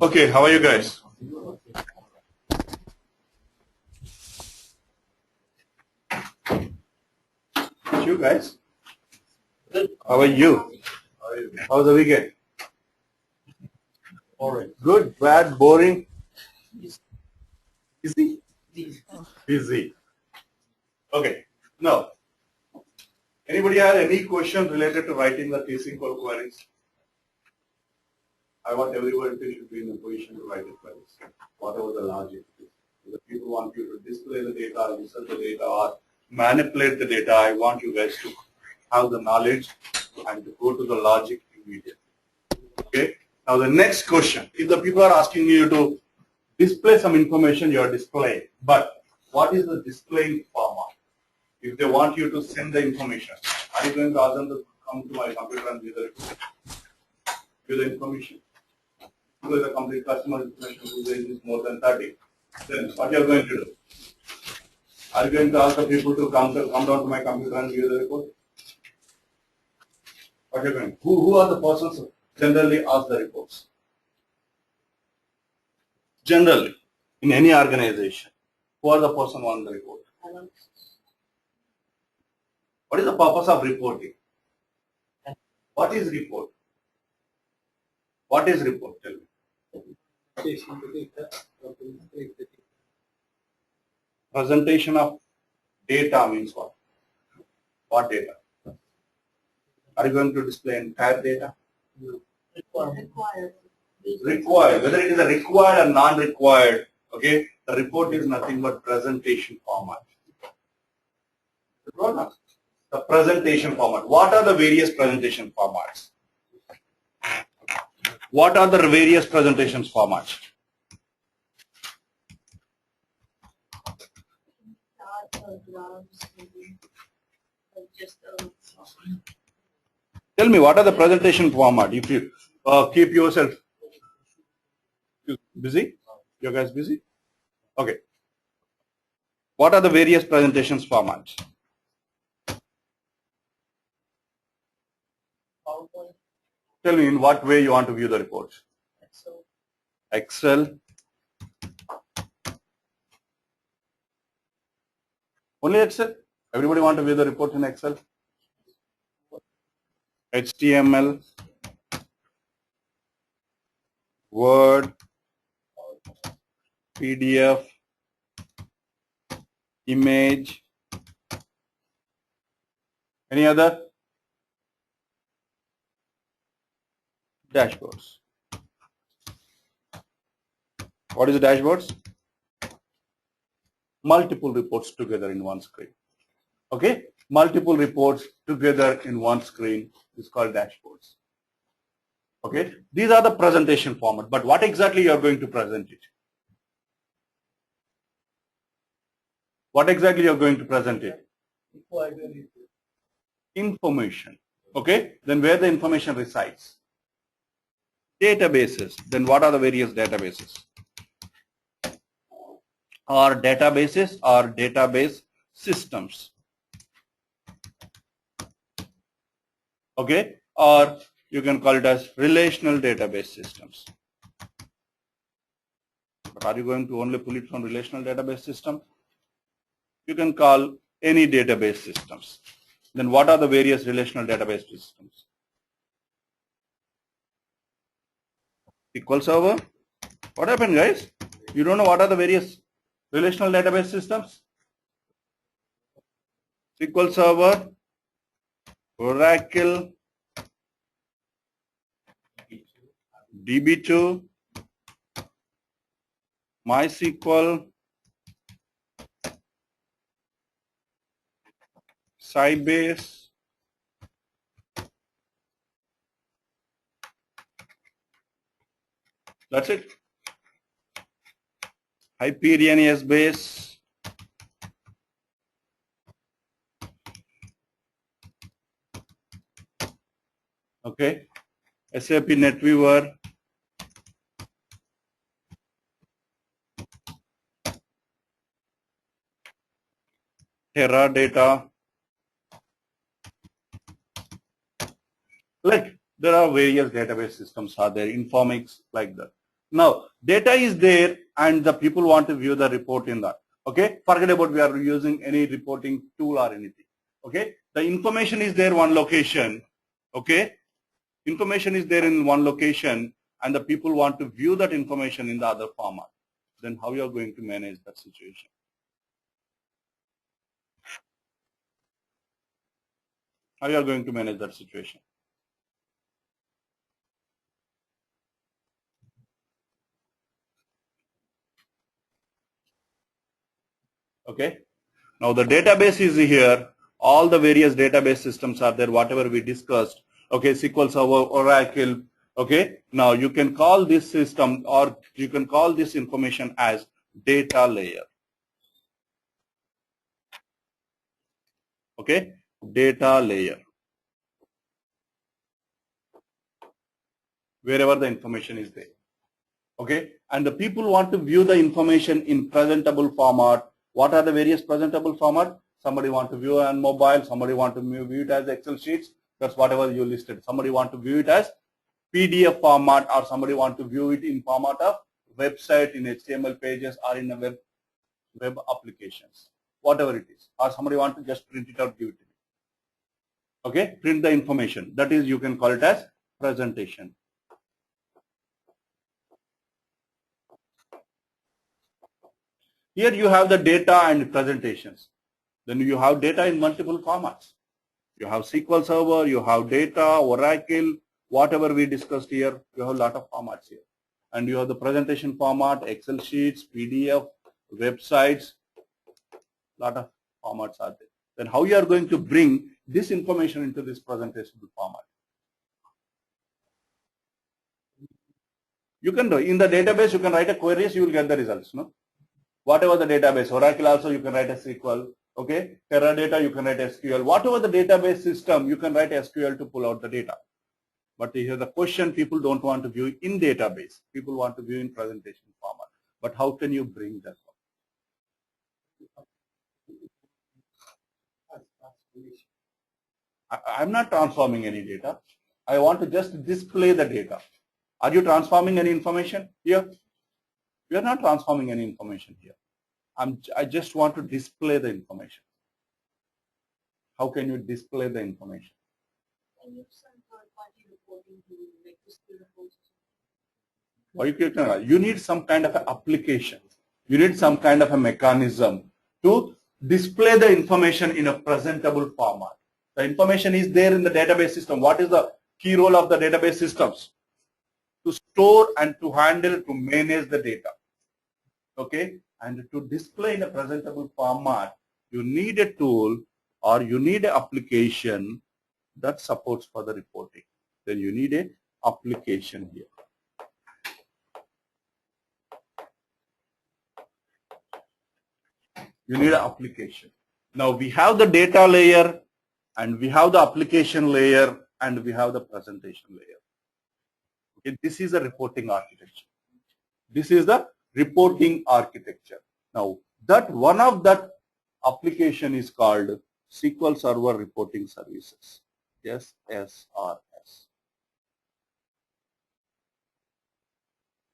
Okay, how are you guys? You guys? How are you? How's the weekend? Alright. Good, bad, boring? Busy? Busy. Okay. Now, anybody have any question related to writing the TC call queries? I want everyone to should be in a position to write the queries, whatever the logic is. If the people want you to display the data, insert the data, or manipulate the data, I want you guys to have the knowledge and to go to the logic immediately. Okay. Now the next question, if the people are asking you to display some information, you are displaying, but what is the displaying format? If they want you to send the information, are you going to ask them to come to my computer and give the information? Because the complete customer information usage is more than 30. Then what you are going to do? Are you going to ask the people to come down to my computer and view the report? What are you going to do? Who are the persons who generally ask the reports? Generally, in any organization, who are the person who wants the report? What is the purpose of reporting? What is report? What is report? Tell me. Presentation of data means what? What data? Are you going to display entire data? Required. Whether it is a required or non-required, okay, the report is nothing but presentation format. The presentation format. What are the various presentation formats? What are the various presentations formats? Tell me, what are the presentation format? If you keep yourself busy, you guys busy? Okay. What are the various presentations formats? Tell me in what way you want to view the reports. Excel. Only Excel? Everybody want to view the report in Excel? HTML, Word, PDF, image, any other? Dashboards. What is the dashboards? Multiple reports together in one screen. Okay? Multiple reports together in one screen is called dashboards. Okay? These are the presentation format, but what exactly you are going to present it? What exactly you are going to present it? Information. Okay? Then where the information resides? Databases. Then what are the various databases? Or databases or database systems. Okay? Or you can call it as relational database systems. But are you going to only pull it from relational database system? You can call any database systems. Then what are the various relational database systems? SQL Server. What happened, guys? You don't know what are the various relational database systems? SQL Server, Oracle, DB2, MySQL, Sybase, that's it. Hyperion Sbase, okay, SAP NetWeaver, Teradata, like there are various database systems are there, Informix, like that. Now, data is there and the people want to view the report in that. Okay, forget about we are using any reporting tool or anything. Okay, the information is there one location. Okay, information is there in one location and the people want to view that information in the other format. Then how you are going to manage that situation? How you are going to manage that situation? Okay. Now the database is here. All the various database systems are there, whatever we discussed. Okay, SQL Server, Oracle. Okay. Now you can call this system or you can call this information as data layer. Okay, data layer. Wherever the information is there. Okay, and the people want to view the information in presentable format. What are the various presentable format? Somebody want to view on mobile, somebody want to view it as Excel sheets, that's whatever you listed. Somebody want to view it as PDF format or somebody want to view it in format of website in HTML pages or in a web applications, whatever it is. Or somebody want to just print it out, give it to me. Okay, print the information. That is, you can call it as presentation. Here you have the data and presentations. Then you have data in multiple formats. You have SQL Server, you have data, Oracle, whatever we discussed here, you have a lot of formats here. And you have the presentation format, Excel sheets, PDF, websites, lot of formats are there. Then how you are going to bring this information into this presentation format? You can do in the database, you can write a queries, you will get the results. No, whatever the database, Oracle also you can write a SQL. Okay, Teradata you can write SQL. Whatever the database system, you can write SQL to pull out the data. But here the question, people don't want to view in database. People want to view in presentation format. But how can you bring that? I'm not transforming any data. I want to just display the data. Are you transforming any information here? We are not transforming any information here. I just want to display the information. How can you display the information? You need some kind of an application. You need some kind of a mechanism to display the information in a presentable format. The information is there in the database system. What is the key role of the database systems? To store and to handle, to manage the data. Okay, and to display in a presentable format, you need a tool or you need an application that supports for the reporting. Then you need an application here. You need an application. Now we have the data layer and we have the application layer and we have the presentation layer. Okay, this is a reporting architecture. This is the reporting architecture. Now that one of that application is called SQL Server Reporting Services, SSRS.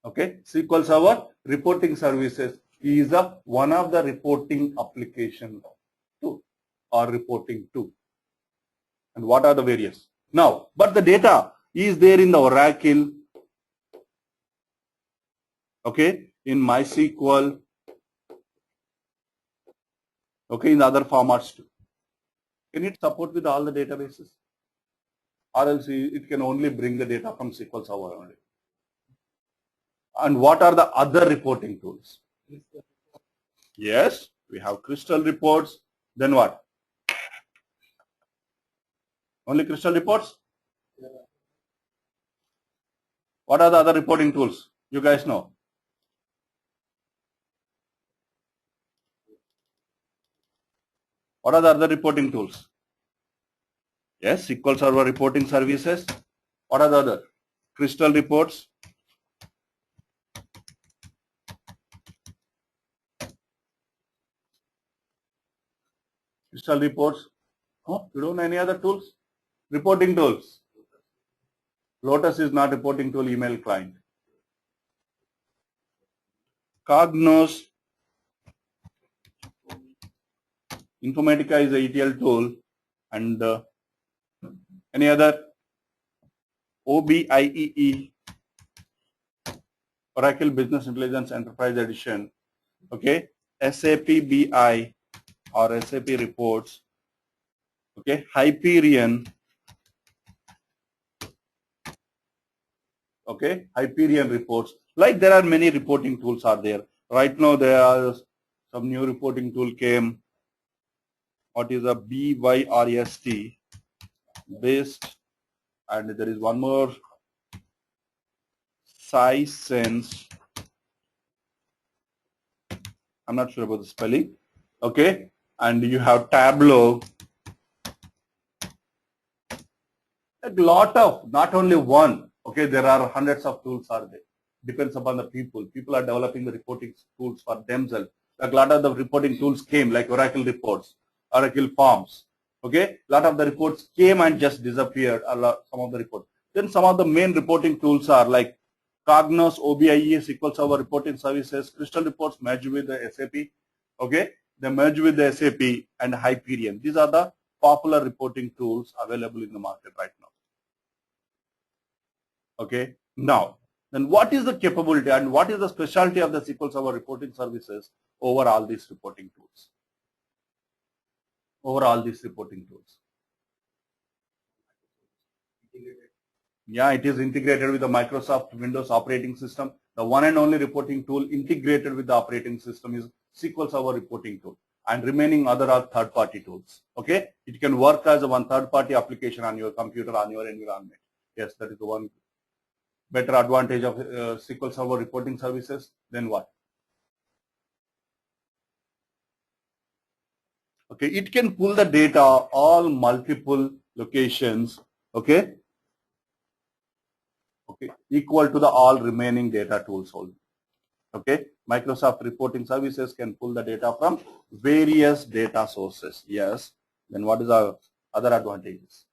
Okay, SQL Server Reporting Services is one of the reporting application tool or reporting tool. And what are the various? Now, but the data is there in the Oracle, okay, in MySQL, okay, in the other formats too. Can it support with all the databases? Or else it can only bring the data from SQL Server only. And what are the other reporting tools? Yes, we have Crystal reports. Then what? Only Crystal reports? What are the other reporting tools? You guys know. What are the other reporting tools? Yes, SQL Server Reporting Services. What are the other? Crystal reports. Crystal reports. Oh, you don't know any other tools? Reporting tools. Lotus is not reporting tool, email client. Cognos Informatica is a ETL tool, and any other? OBIEE, Oracle Business Intelligence Enterprise Edition. Okay, SAP BI or SAP reports. Okay, Hyperion. Okay, Hyperion reports. Like there are many reporting tools are there. Right now there are some new reporting tool came. What is a BYRST based, and there is one more Sense. I'm not sure about the spelling. Okay, and you have Tableau. A lot of, not only one. Okay, there are hundreds of tools are there. Depends upon the people. People are developing the reporting tools for themselves. Like a lot of the reporting tools came, like Oracle reports, Oracle forms. Okay, a lot of the reports came and just disappeared. Some of the reports. Then some of the main reporting tools are like Cognos, OBIE, SQL Server reporting services, Crystal reports merged with the SAP. Okay, they merge with the SAP and Hyperion. These are the popular reporting tools available in the market right now. Okay, now then what is the capability and what is the specialty of the SQL Server reporting services over all these reporting tools? Yeah, it is integrated with the Microsoft Windows operating system. The one and only reporting tool integrated with the operating system is SQL Server reporting tool, and remaining other are third-party tools. Okay, it can work as a one third-party application on your computer, on your environment. Yes, that is the one better advantage of SQL Server reporting services. Then what? Okay, it can pull the data all multiple locations. Okay, equal to the all remaining data tools only. Okay, Microsoft reporting services can pull the data from various data sources. Yes. Then what is our other advantages?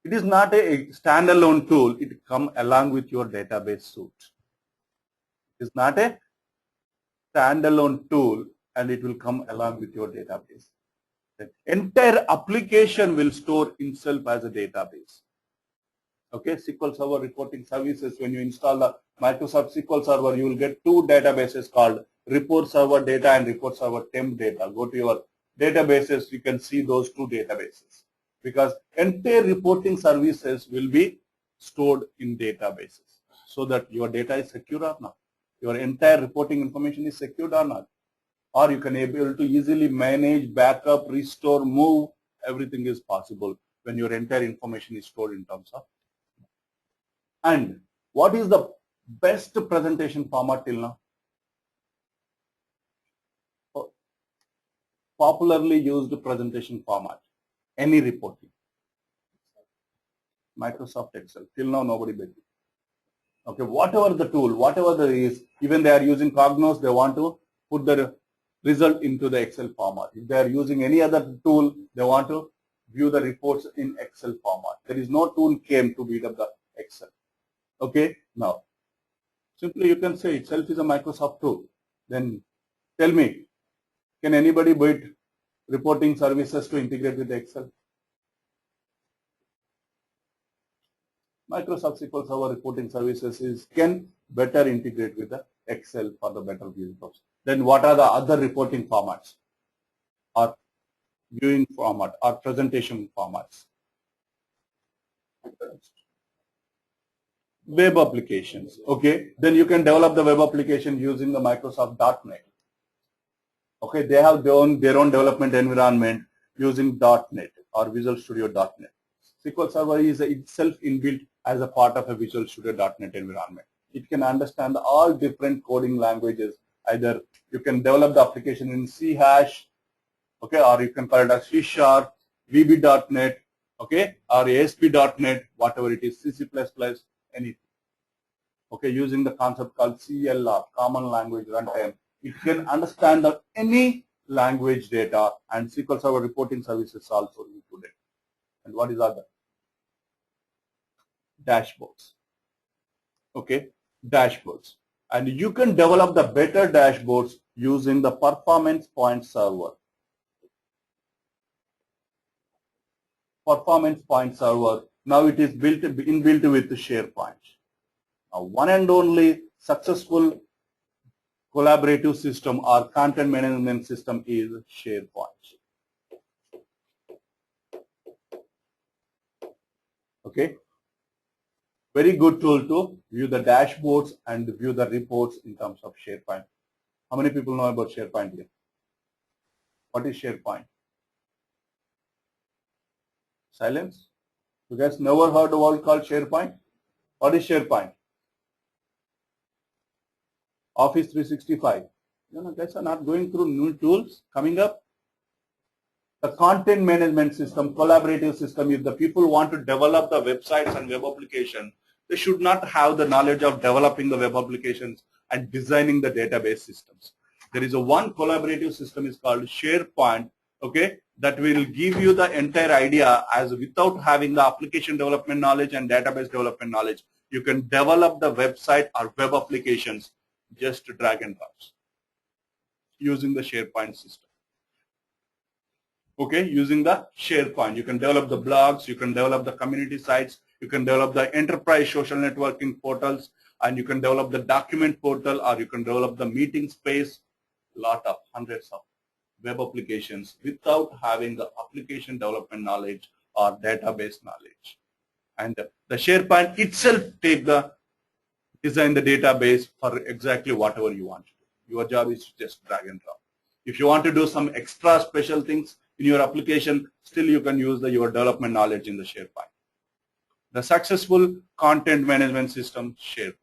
It is not a standalone tool. It comes along with your database suite. It is not a standalone tool, and it will come along with your database. The entire application will store itself as a database. Okay, SQL Server reporting services, when you install the Microsoft SQL Server, you will get two databases called Report Server Data and Report Server Temp Data. Go to your databases, you can see those two databases, because entire reporting services will be stored in databases, so that your data is secure or not. Your entire reporting information is secured or not. Or you can be able to easily manage, backup, restore, move. Everything is possible when your entire information is stored in terms of. And what is the best presentation format till now? Popularly used presentation format. Any reporting. Microsoft Excel. Till now nobody beat it. Okay, whatever the tool, whatever there is, even they are using Cognos, they want to put the result into the Excel format. If they are using any other tool, they want to view the reports in Excel format. There is no tool came to beat up the Excel. Okay, now simply you can say itself is a Microsoft tool. Then tell me, can anybody beat reporting services to integrate with Excel? Microsoft SQL Server reporting services can better integrate with the Excel for the better viewing process. Then what are the other reporting formats or viewing format or presentation formats? Web applications. Okay, then you can develop the web application using the Microsoft .NET. Okay, they have their own development environment using .NET or Visual Studio .NET. SQL Server is itself inbuilt as a part of a Visual Studio .NET environment. It can understand all different coding languages. Either you can develop the application in C#, okay, or you can call it as C#, VB.NET, okay, or ASP.NET, whatever it is, C++, anything. Okay, using the concept called CLR, Common Language Runtime. It can understand any language data, and SQL Server reporting services also included. And what is other? Dashboards. Okay, dashboards. And you can develop the better dashboards using the performance point server. Performance point server. Now it is inbuilt with SharePoint. Now one and only successful collaborative system or content management system is SharePoint. Okay. Very good tool to view the dashboards and view the reports in terms of SharePoint. How many people know about SharePoint here? What is SharePoint? Silence? You guys never heard a word called SharePoint? What is SharePoint? Office 365. You know, guys are not going through new tools coming up. The content management system, collaborative system, if the people want to develop the websites and web application, they should not have the knowledge of developing the web applications and designing the database systems. There is a one collaborative system is called SharePoint, okay, that will give you the entire idea as without having the application development knowledge and database development knowledge, you can develop the website or web applications just drag and drop using the SharePoint system. Okay, using the SharePoint, you can develop the blogs, you can develop the community sites, you can develop the enterprise social networking portals, and you can develop the document portal, or you can develop the meeting space, hundreds of web applications without having the application development knowledge or database knowledge. And the SharePoint itself design the database for exactly whatever you want to do. Your job is to just drag and drop. If you want to do some extra special things in your application, still you can use your development knowledge in the SharePoint. The successful content management system, SharePoint.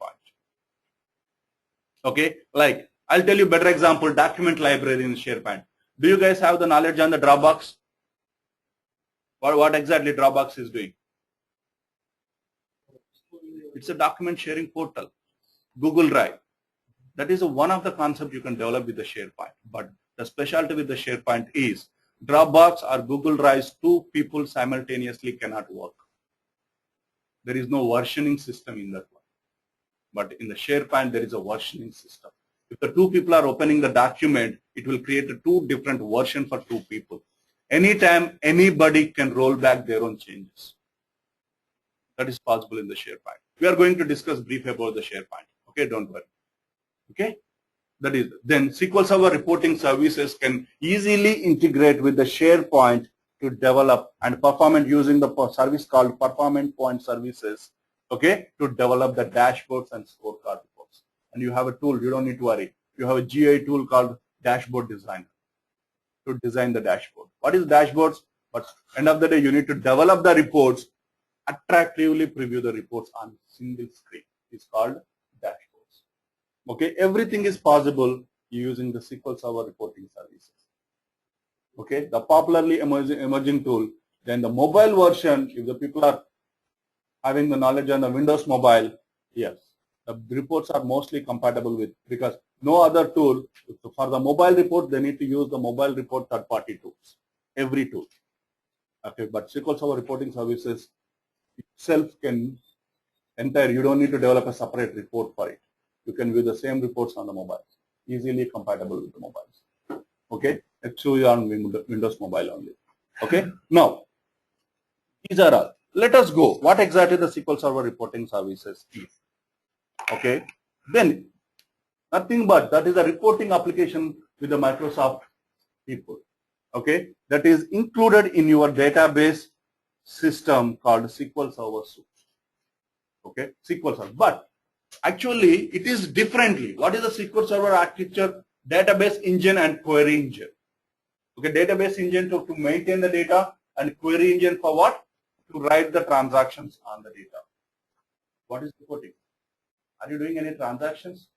Okay, like I'll tell you better example, document library in SharePoint. Do you guys have the knowledge on the Dropbox? What exactly Dropbox is doing? It's a document sharing portal. Google Drive. That is one of the concepts you can develop with the SharePoint. But the specialty with the SharePoint is Dropbox or Google Drive, two people simultaneously cannot work. There is no versioning system in that one. But in the SharePoint, there is a versioning system. If the two people are opening the document, it will create two different versions for two people. Anytime, anybody can roll back their own changes. That is possible in the SharePoint. We are going to discuss brief about the SharePoint. Okay, don't worry. Okay, that is, then SQL Server reporting services can easily integrate with the SharePoint to develop and performance using the service called performance point services, okay, to develop the dashboards and scorecard reports. And you have a tool, you don't need to worry. You have a GUI tool called Dashboard Designer to design the dashboard. What is dashboards? But end of the day, you need to develop the reports, attractively preview the reports on single screen. It's called dashboards. Okay, everything is possible using the SQL Server reporting services. Okay, the popularly emerging tool. Then the mobile version, if the people are having the knowledge on the Windows mobile, yes, the reports are mostly compatible with, because no other tool, for the mobile report, they need to use the mobile report third-party tools, every tool. Okay, but SQL Server reporting services itself can entire, you don't need to develop a separate report for it. You can view the same reports on the mobiles, easily compatible with the mobiles. Okay, actually on Windows mobile only. Okay, now these are all. Let us go. What exactly the SQL Server reporting services is? Okay, then nothing but that is a reporting application with the Microsoft people. Okay, that is included in your database system called SQL Server Suite. Okay, SQL Server, but actually it is differently. What is the SQL Server architecture? Database engine and query engine. Okay, database engine to maintain the data, and query engine for what? To write the transactions on the data. What is reporting? Are you doing any transactions?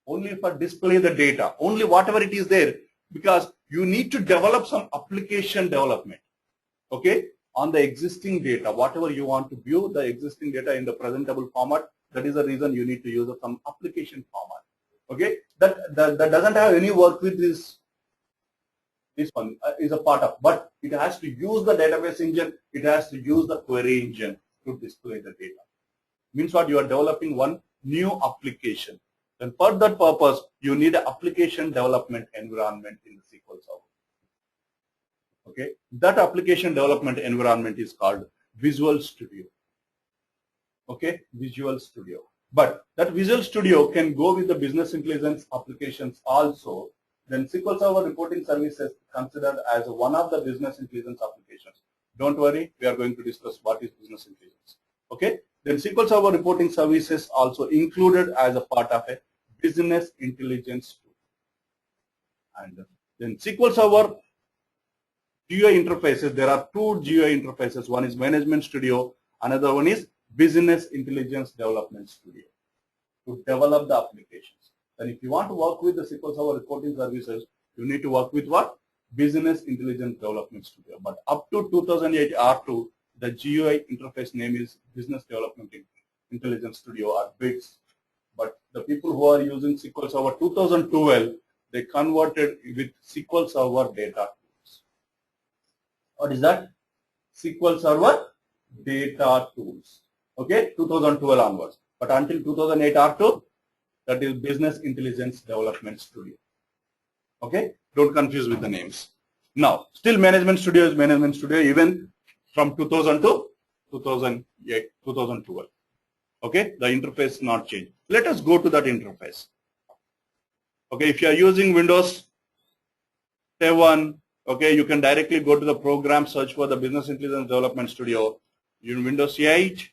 Only for display the data, only whatever it is there, because you need to develop some application development. Okay, on the existing data, whatever you want to view the existing data in the presentable format, that is the reason you need to use some application format. Okay, that doesn't have any work with this one is a part of, but it has to use the database engine, it has to use the query engine to display the data. Means what? You are developing one new application. Then for that purpose, you need an application development environment in the SQL Server. Okay, that application development environment is called Visual Studio. Okay, Visual Studio. But that Visual Studio can go with the business intelligence applications also. Then SQL Server reporting services considered as one of the business intelligence applications. Don't worry, we are going to discuss what is business intelligence. Okay, then SQL Server reporting services also included as a part of a business intelligence tool. And then SQL Server GUI interfaces, there are two GUI interfaces. One is Management Studio, another one is Business Intelligence Development Studio to develop the applications. And if you want to work with the SQL Server reporting services, you need to work with what? Business Intelligence Development Studio. But up to 2008 R2, the GUI interface name is Business Development Intelligence Studio or BITS. But the people who are using SQL Server 2012, they converted with SQL Server Data Tools. What is that? SQL Server Data Tools. Okay, 2012 onwards. But until 2008 R2, that is Business Intelligence Development Studio. Okay, don't confuse with the names. Now, still Management Studio is Management Studio even from 2000 to 2008, 2012. Okay, the interface not changed. Let us go to that interface. Okay, if you are using Windows 7, okay, you can directly go to the program, search for the Business Intelligence Development Studio. In Windows 8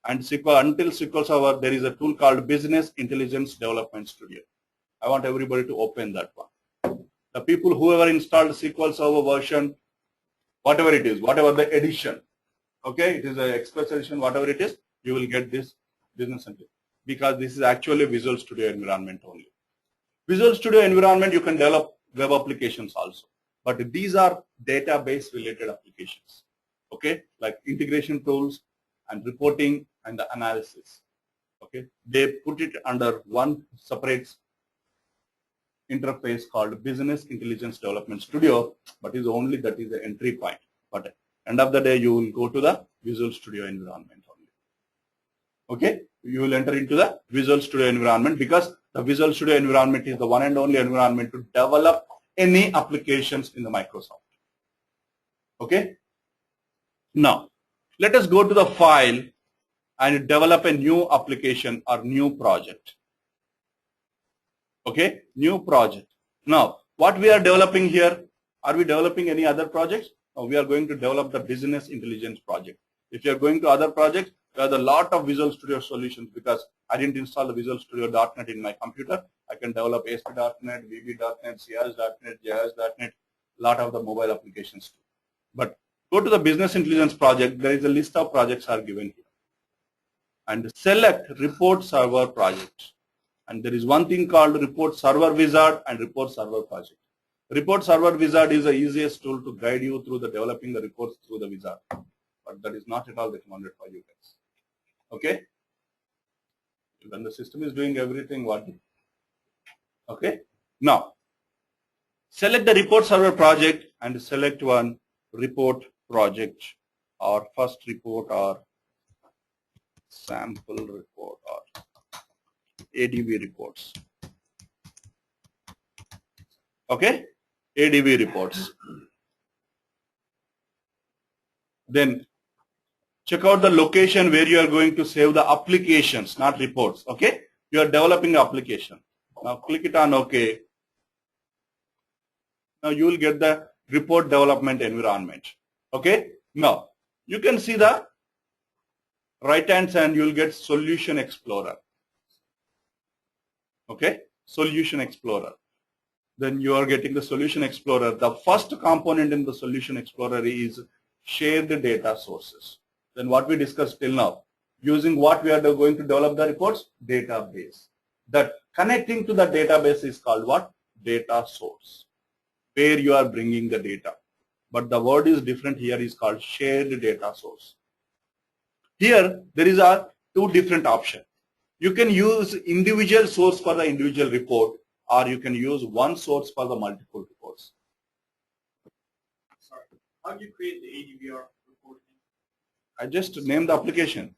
and SQL, until SQL Server, there is a tool called Business Intelligence Development Studio. I want everybody to open that one. The people who ever installed SQL Server version, whatever it is, whatever the edition, okay, it is an Express edition, whatever it is, you will get this Business Intelligence, because this is actually Visual Studio environment only. Visual Studio environment, you can develop web applications also, but these are database related applications, okay, like integration tools and reporting and the analysis. Okay, they put it under one separate interface called Business Intelligence Development Studio, but is only that is the entry point. But end of the day, you will go to the Visual Studio environment only. Okay, you will enter into the Visual Studio environment because the Visual Studio environment is the one and only environment to develop any applications in the Microsoft. Okay, now let us go to the file and develop a new application or new project. Okay, new project. Now, what we are developing here, are we developing any other projects? Or we are going to develop the business intelligence project. If you are going to other projects, there are a lot of Visual Studio solutions because I didn't install the Visual Studio.NET in my computer. I can develop ASP.NET, VB.NET, Ssrs.NET, JS.NET, lot of the mobile applications too. But go to the business intelligence project, there is a list of projects are given here. And select report server project. And there is one thing called report server wizard and report server project. Report server wizard is the easiest tool to guide you through the developing the reports through the wizard. But that is not at all recommended for you guys. Okay? When the system is doing everything, what? Okay? Now, select the report server project and select one report project or first report or sample report or ADV reports. Okay? ADV reports. Then check out the location where you are going to save the applications, not reports. Okay? You are developing the application. Now click it on OK. Now you will get the report development environment. Okay? Now you can see the right hand side, you will get Solution Explorer. Okay? Solution Explorer. Then you are getting the Solution Explorer. The first component in the Solution Explorer is shared data sources. Then what we discussed till now, using what we are going to develop the reports? Database. That connecting to the database is called what? Data source, where you are bringing the data. But the word is different here, is called shared data source. Here there is a two different options. You can use individual source for the individual report, or you can use one source for the multiple reports. Sorry, how do you create the ADVR report? I just named the application.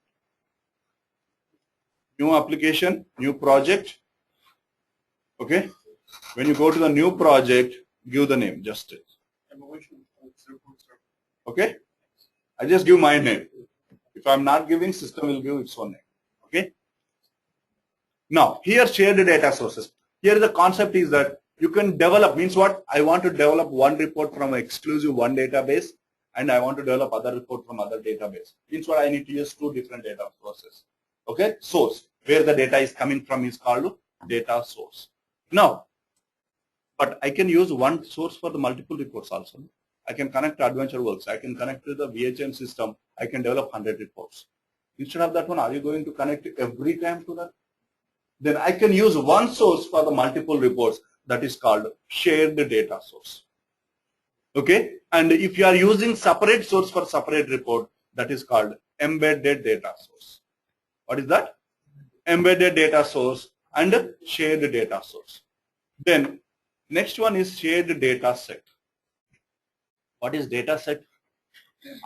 New application, new project. Okay. When you go to the new project, give the name, just it. Okay. I just give my name. If I'm not giving, system will give its own name. Okay. Now, here shared data sources. Here the concept is that you can develop, means what? I want to develop one report from an exclusive one database, and I want to develop other report from other database. Means what? I need to use two different data sources. Okay. Source, where the data is coming from, is called data source. Now, but I can use one source for the multiple reports also. I can connect to AdventureWorks. I can connect to the VHM system. I can develop 100 reports. Instead of that one, are you going to connect every time to that? Then I can use one source for the multiple reports. That is called shared data source. Okay. And if you are using separate source for separate report, that is called embedded data source. What is that? Embedded data source and shared data source. Then next one is shared data set. What is data set?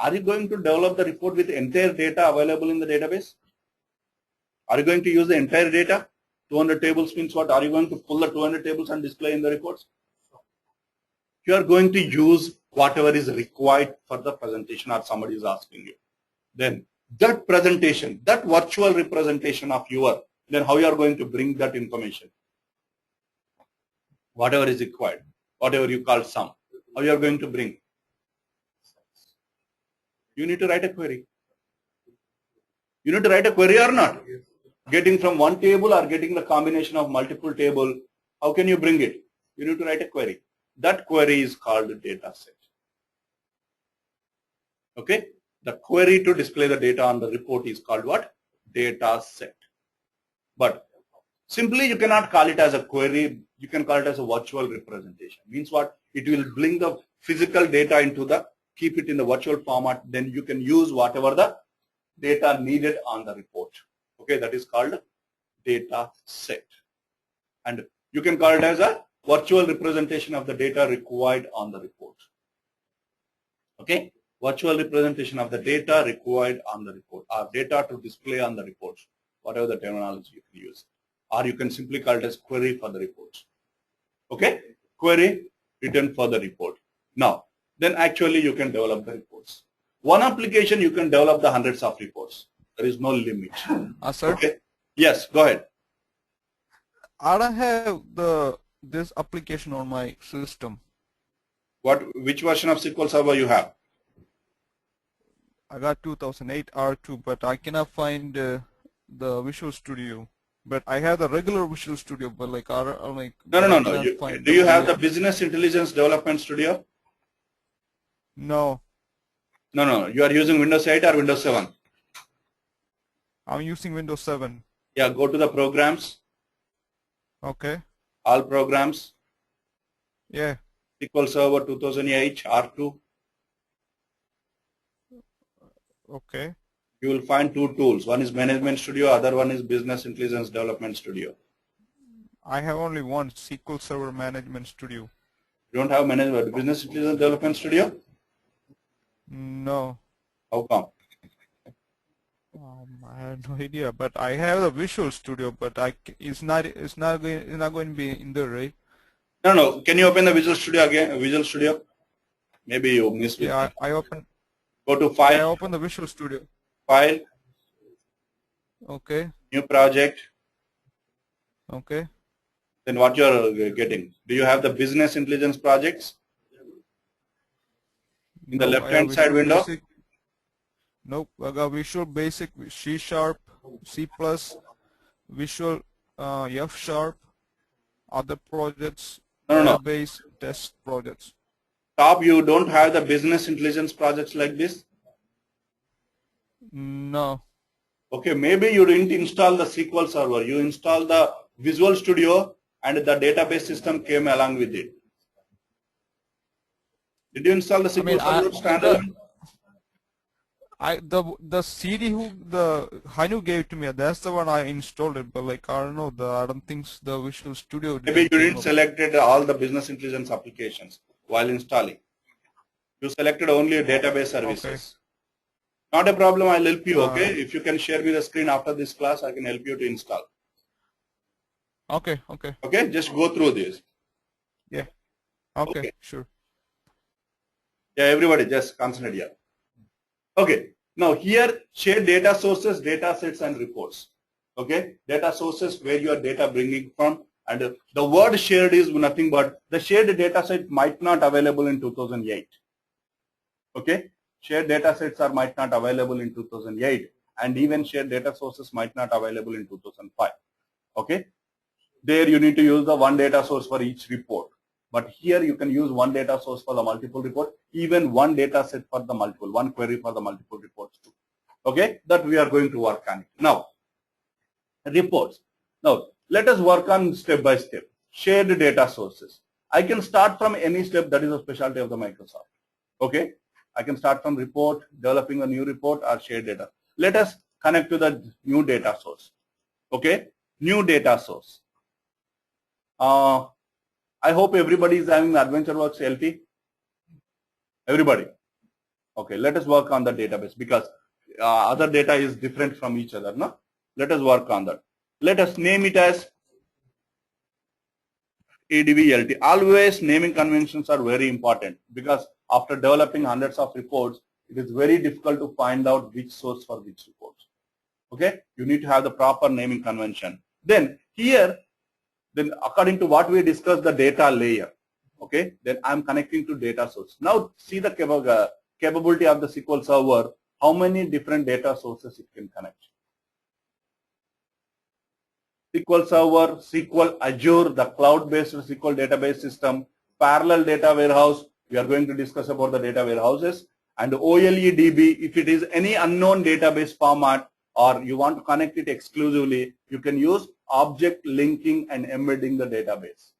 Are you going to develop the report with entire data available in the database? Are you going to use the entire data? 200 tables means what? Are you going to pull the 200 tables and display in the reports? You are going to use whatever is required for the presentation or somebody is asking you. Then that presentation, that virtual representation of your, then how you are going to bring that information? Whatever is required, whatever you call sum, how you are going to bring? You need to write a query. You need to write a query or not? Getting from one table or getting the combination of multiple table, how can you bring it? You need to write a query. That query is called data set. Okay? The query to display the data on the report is called what? Data set. But simply you cannot call it as a query. You can call it as a virtual representation. Means what? It will bring the physical data into the, keep it in the virtual format. Then you can use whatever the data needed on the report. Okay, that is called data set. And you can call it as a virtual representation of the data required on the report. Okay, virtual representation of the data required on the report, or data to display on the report, whatever the terminology you can use. Or you can simply call it as query for the report. Okay, query written for the report. Now, then actually you can develop the reports. One application you can develop the hundreds of reports. There is no limit. Sir? Okay. Yes, go ahead. I don't have this application on my system. Which version of SQL Server you have? I got 2008 R2, but I cannot find the Visual Studio. But I have the regular Visual Studio, but like No. Do you have the Business Intelligence Development Studio? No. No. You are using Windows 8 or Windows 7? I'm using Windows 7. Yeah, go to the programs. Okay. All programs. Yeah. SQL Server 2008 R2. Okay. You will find two tools. One is Management Studio, other one is Business Intelligence Development Studio. I have only one, SQL Server Management Studio. You don't have Business Intelligence Development Studio? No. How come? I have no idea, but I have the Visual Studio, but it's not going to be in there, right? No. Can you open the Visual Studio again? Visual Studio? Maybe you missed it. Yeah, I open. Go to File. I open the Visual Studio. File. Okay. New project. Okay. Then what you are getting? Do you have the Business Intelligence projects? In the left-hand side window? Basic. Nope. I got Visual Basic, C#, C++, Visual F#, other projects, database, test projects. Top, you don't have the Business Intelligence projects like this? No. Okay, maybe you didn't install the SQL Server. You installed the Visual Studio and the database system came along with it. Did you install the SQL Server standalone? The CD the Hanu gave to me, that's the one I installed it, but like I don't know, I don't think the Visual Studio. Maybe you didn't selected all the business intelligence applications while installing. You selected only database services. Not a problem. I'll help you. Okay. If you can share me the screen after this class, I can help you to install. Okay. Okay. Okay. Just go through this. Yeah. Okay. Okay. Sure. Yeah. Everybody just concentrate here. Okay. Now here share data sources, data sets and reports. Okay. Data sources where your data bringing from, and the word shared is nothing but the shared data set might not available in 2008. Okay. Shared data sets are might not available in 2008, and even shared data sources might not available in 2005. Okay. There you need to use the one data source for each report. But here you can use one data source for the multiple report, even one data set for the multiple, one query for the multiple reports too. Okay, that we are going to work on it. Now, reports. Now, let us work on step by step. Shared data sources. I can start from any step, that is a specialty of the Microsoft. Okay, I can start from report, developing a new report or shared data. Let us connect to the new data source. Okay, new data source. I hope everybody is having AdventureWorks LT. Everybody. Okay, let us work on the database because other data is different from each other. No, let us work on that. Let us name it as ADV-LT. Always naming conventions are very important because after developing hundreds of reports, it is very difficult to find out which source for which reports. Okay, you need to have the proper naming convention. Then here, then according to what we discussed, the data layer. Okay, then I'm connecting to data source. Now see the capability of the SQL Server, how many different data sources it can connect. SQL Server, SQL Azure, the cloud-based SQL database system, parallel data warehouse, we are going to discuss about the data warehouses, and OLEDB, if it is any unknown database format or you want to connect it exclusively, you can use object linking and embedding the database.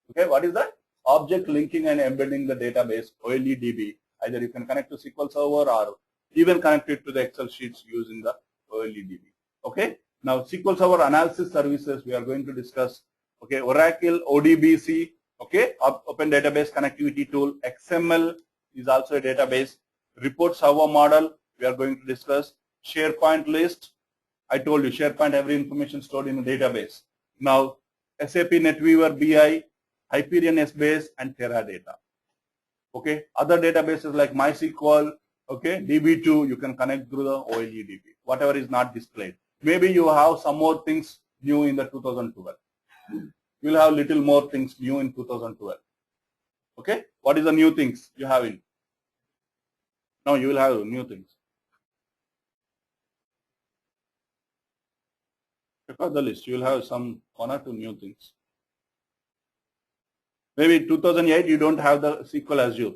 Okay, what is that? Object linking and embedding the database, OLEDB. Either you can connect to SQL Server or even connect it to the Excel sheets using the OLEDB. Okay, now SQL Server analysis services we are going to discuss. Okay, Oracle, ODBC, okay, Open Database Connectivity Tool, XML is also a database. Report server model we are going to discuss. SharePoint list, I told you SharePoint, every information stored in a database. Now SAP NetWeaver BI, Hyperion Sbase and Teradata. Okay, other databases like MySQL, okay, DB2 you can connect through the OLEDB, whatever is not displayed. Maybe you have some more things new in the 2012. You will have little more things new in 2012. Okay, what is the new things you have in? Now you will have new things. Check out the list. You will have some one or two new things. Maybe 2008 you don't have the SQL Azure.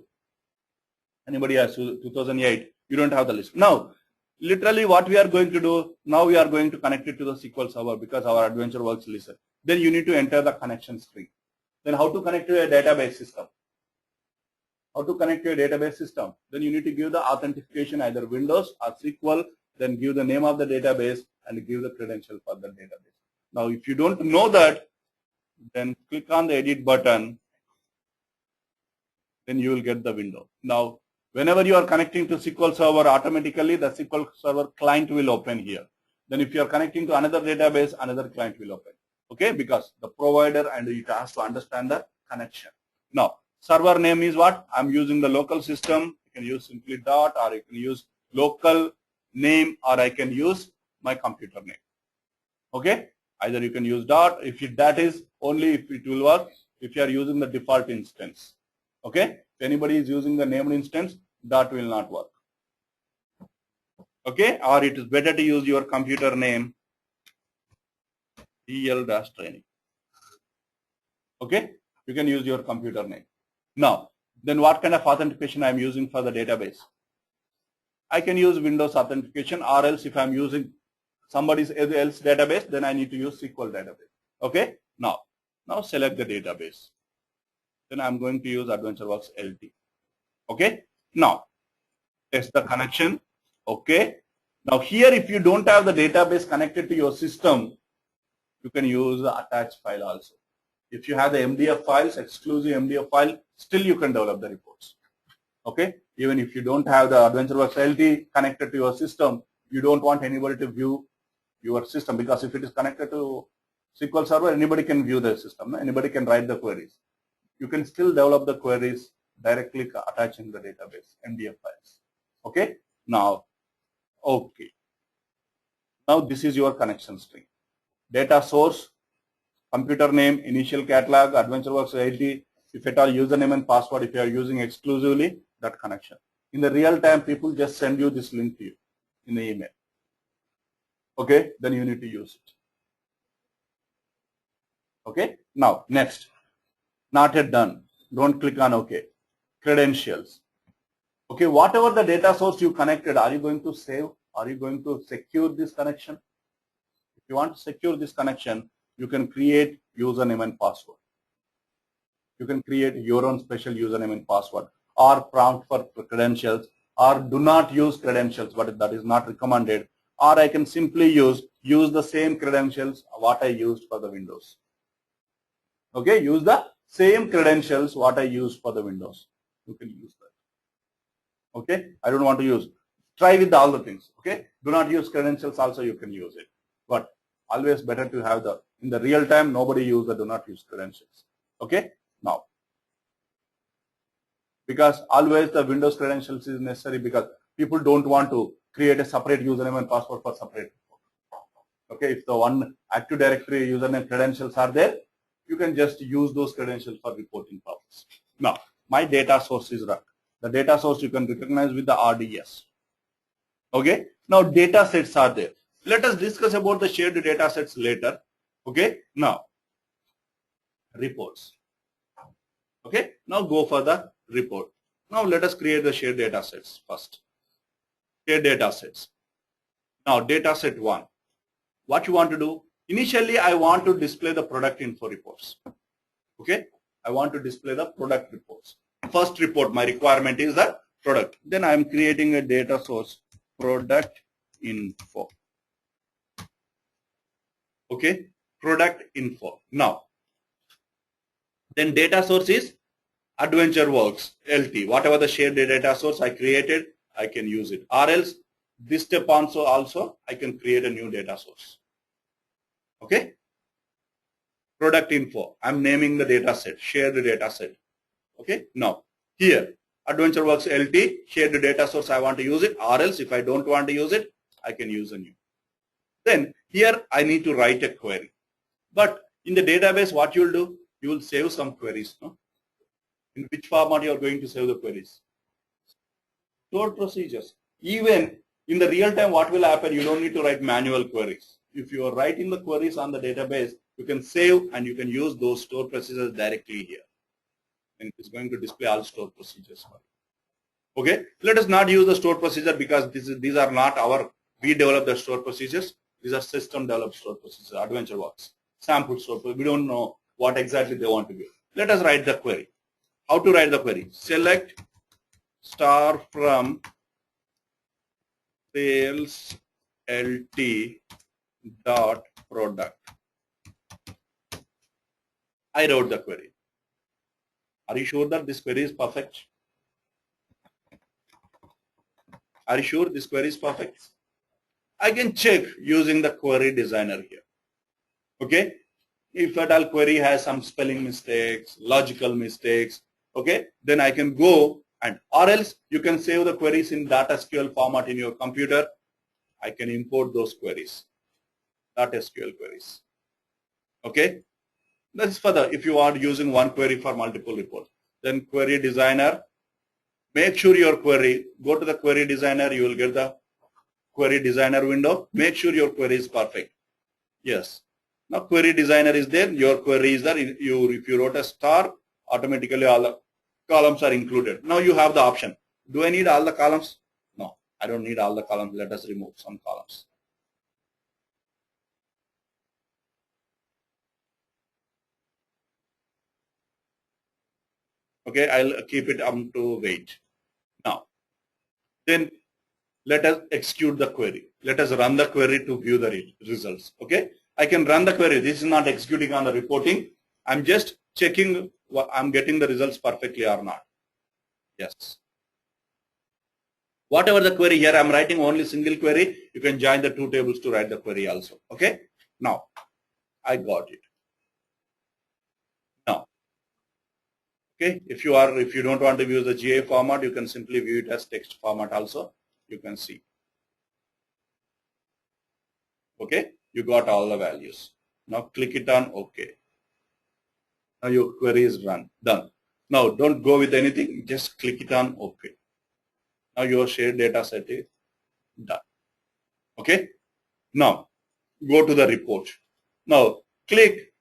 Anybody has 2008, you don't have the list. Now, literally what we are going to do, now we are going to connect it to the SQL Server because our AdventureWorks listen. Then you need to enter the connection screen. Then how to connect to a database system? How to connect to a database system? Then you need to give the authentication, either Windows or SQL, then give the name of the database and give the credential for the database. Now, if you don't know that, then click on the edit button, then you will get the window. Now, whenever you are connecting to SQL Server, automatically the SQL Server client will open here. Then if you are connecting to another database, another client will open. Okay, because the provider and it has to understand the connection. Now, server name is what? I'm using the local system. You can use simply dot, or you can use local name, or I can use my computer name. Okay, either you can use dot, that is only if it will work if you are using the default instance. Okay, if anybody is using the named instance, that will not work. Okay, or it is better to use your computer name, DL-training. Okay, you can use your computer name. Now, then what kind of authentication I am using for the database? I can use Windows authentication, or else if I am using somebody else database, then I need to use SQL database. Okay, now select the database. Then I'm going to use AdventureWorks LT. Okay, now test the connection. Okay, now here if you don't have the database connected to your system, you can use the attached file also. If you have the MDF files, exclusive MDF file, still you can develop the reports. Okay, Even if you don't have the AdventureWorks LT connected to your system, you don't want anybody to view your system, because if it is connected to SQL Server, anybody can view the system. Anybody can write the queries. You can still develop the queries directly attaching the database, MDF files. Okay? Now, okay. Now this is your connection string. Data source, computer name, initial catalog, AdventureWorks ID, if at all username and password, if you are using exclusively that connection. In the real time, people just send you this link to you in the email. Okay, then you need to use it. Okay, now next, not yet done. Don't click on OK. Credentials. Okay, whatever the data source you connected, are you going to save? Are you going to secure this connection? If you want to secure this connection, you can create username and password. You can create your own special username and password, or prompt for credentials, or do not use credentials, but that is not recommended. Or I can simply use the same credentials what I used for the Windows. Okay, use the same credentials what I used for the Windows. You can use that. Okay, I don't want to use. Try with all the things. Okay, do not use credentials also, you can use it. But always better to have the, in the real time, nobody use the do not use credentials. Okay, now, because always the Windows credentials is necessary, because people don't want to create a separate username and password for separate. Okay, if the one Active Directory username credentials are there, you can just use those credentials for reporting purpose. Now, my data source is run. The data source you can recognize with the RDS. Okay, now data sets are there. Let us discuss about the shared data sets later. Okay, now reports. Okay, now go for the report. Now let us create the shared data sets first. Shared data sets. Now data set 1. What you want to do? Initially, I want to display the product info reports. Okay, I want to display the product reports. First report, my requirement is the product. Then I am creating a data source, product info. Okay, product info. Now, then data source is AdventureWorks LT. Whatever the shared data source I created, I can use it. Or else, this step also I can create a new data source. Okay, product info. I'm naming the data set, shared data set. Okay, now here AdventureWorks LT, shared data source, I want to use it, or else if I don't want to use it, I can use a new. Then here I need to write a query. But in the database, what you will do? You will save some queries. No? In which format you are going to save the queries? Stored procedures. Even in the real time, what will happen? You don't need to write manual queries. If you are writing the queries on the database, you can save and you can use those stored procedures directly here. And it's going to display all stored procedures for you. Okay, let us not use the stored procedure, because these are not our, we develop the stored procedures. These are system developed stored procedures, AdventureWorks, sample stored procedures. We don't know what exactly they want to give. Let us write the query. How to write the query? Select star from sales LT dot product. I wrote the query. Are you sure that this query is perfect? Are you sure this query is perfect? I can check using the query designer here. Okay, if at all query has some spelling mistakes, logical mistakes, okay, then I can go and, or else you can save the queries in .SQL format in your computer. I can import those queries, .SQL queries. Okay, that's for the, if you are using one query for multiple reports. Then query designer, make sure your query, go to the query designer, you will get the query designer window. Make sure your query is perfect. Yes. Now query designer is there, your query is there. If you wrote a star, automatically all the columns are included. Now you have the option. Do I need all the columns? No, I don't need all the columns. Let us remove some columns. Okay, I'll keep it up to wait. Now, then let us execute the query. Let us run the query to view the results. Okay, I can run the query. This is not executing on the reporting. I'm just checking what I'm getting the results perfectly or not. Yes. Whatever the query here, I'm writing only single query. You can join the two tables to write the query also. Okay. Now, I got it. Now, okay. If you don't want to use the GA format, you can simply view it as text format also. You can see. Okay. You got all the values. Now click it on OK. Now your query is done. Now don't go with anything. Just click it on OK. Now your shared data set is done. Okay. Now go to the report. Now click.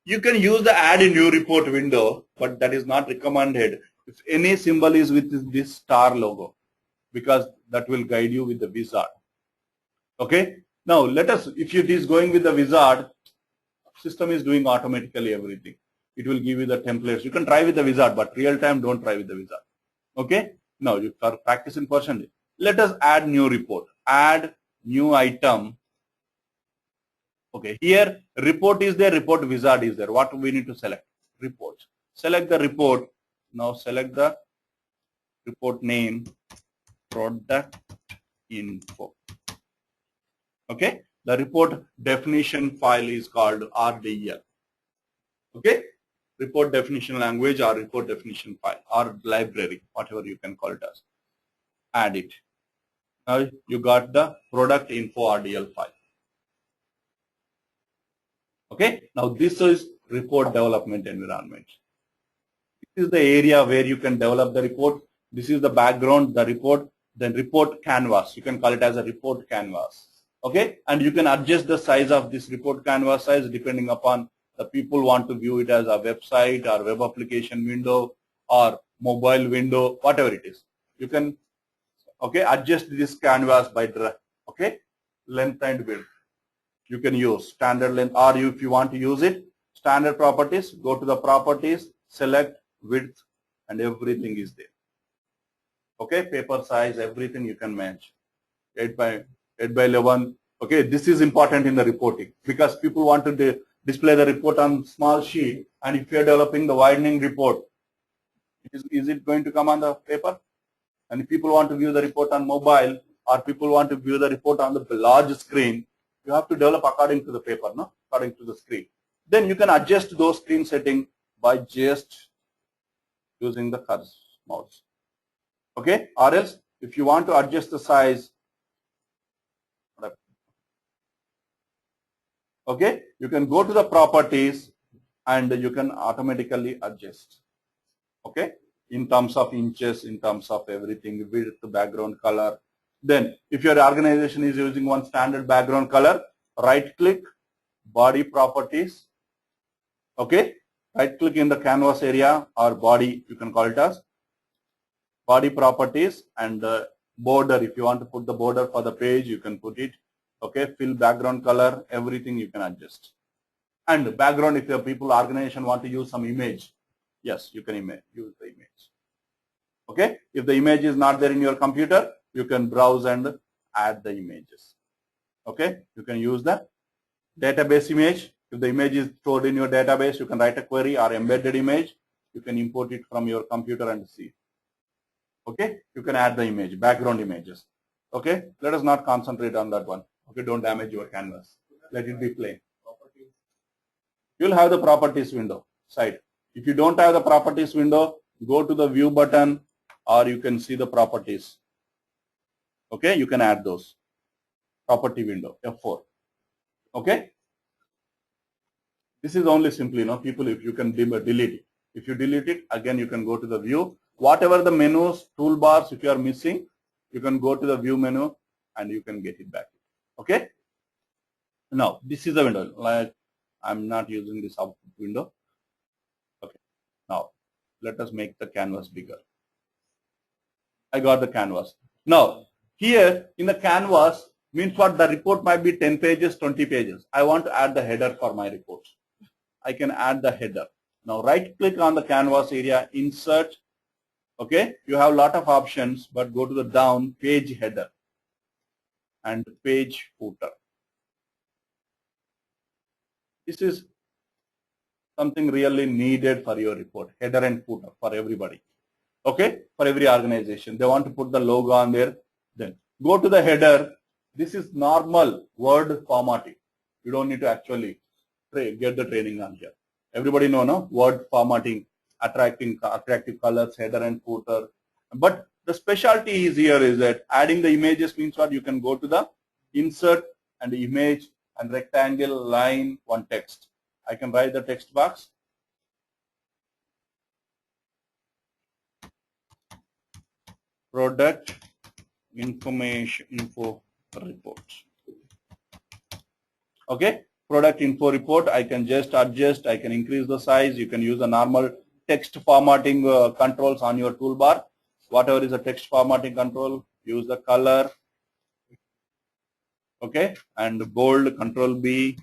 You can use the add a new report window, but that is not recommended if any symbol is with this star logo, because that will guide you with the wizard. Okay. Now let us, if it is going with the wizard, system is doing automatically everything. It will give you the templates. You can try with the wizard, but real time don't try with the wizard. Okay. Now you are practicing person. Let us add new report. Add new item. Okay. Here report is there. Report wizard is there. What we need to select? Report. Select the report. Now select the report name. Product info. Okay. The report definition file is called RDL. Okay. Report definition language or report definition file or library, whatever you can call it as. Add it. Now you got the product info RDL file. Okay. Now this is report development environment. This is the area where you can develop the report. This is the background, the report, then report canvas. You can call it as a report canvas. Okay. And you can adjust the size of this report canvas size depending upon the people want to view it as a website or web application window or mobile window, whatever it is. You can, okay, adjust this canvas by drag, okay, length and width. You can use standard length, or if you want to use it, standard properties, go to the properties, select width, and everything is there. Okay, paper size, everything you can match. 8 by 11. Okay, this is important in the reporting because people want to display the report on small sheet, and if you are developing the widening report, is it going to come on the paper? And if people want to view the report on mobile, or people want to view the report on the large screen, you have to develop according to the paper, no? According to the screen. Then you can adjust those screen settings by just using the cursor mouse. Okay, or else if you want to adjust the size, okay, you can go to the properties and you can automatically adjust. Okay, in terms of inches, in terms of everything, width, background color. Then if your organization is using one standard background color, right click, body properties. Okay, right click in the canvas area or body, you can call it as body properties, and border. If you want to put the border for the page, you can put it. Okay, fill background color, everything you can adjust. And background, if your people organization want to use some image, yes, you can use the image. Okay, if the image is not there in your computer, you can browse and add the images. Okay, you can use the database image. If the image is stored in your database, you can write a query or embedded image. You can import it from your computer and see. Okay, you can add the image, background images. Okay, let us not concentrate on that one. Okay, don't damage your canvas. Let it be plain. You'll have the properties window side. If you don't have the properties window, go to the view button, or you can see the properties. Okay, you can add those. Property window, F4. Okay. This is only simply, people, if you can delete it. If you delete it, again, you can go to the view. Whatever the menus, toolbars, if you are missing, you can go to the view menu and you can get it back. Okay. Now, this is the window. Like, I'm not using this output window. Okay. Now, let us make the canvas bigger. I got the canvas. Now, here in the canvas means what? The report might be 10 pages, 20 pages. I want to add the header for my report. I can add the header. Now, right click on the canvas area, insert. Okay, you have a lot of options, but go to the down, page header and page footer. This is something really needed for your report, header and footer for everybody. Okay, for every organization. They want to put the logo on there. Then go to the header. This is normal word formatting. You don't need to actually get the training on here. Everybody know, no? Word formatting, attractive colors, header and footer. But the specialty is here is that adding the images means what? You can go to the insert and the image and rectangle, line, one text. I can write the text box. Product information info report. Okay, product info report. I can just adjust. I can increase the size. You can use the normal text formatting controls on your toolbar. Whatever is a text formatting control, use the color. Okay, and bold, control B,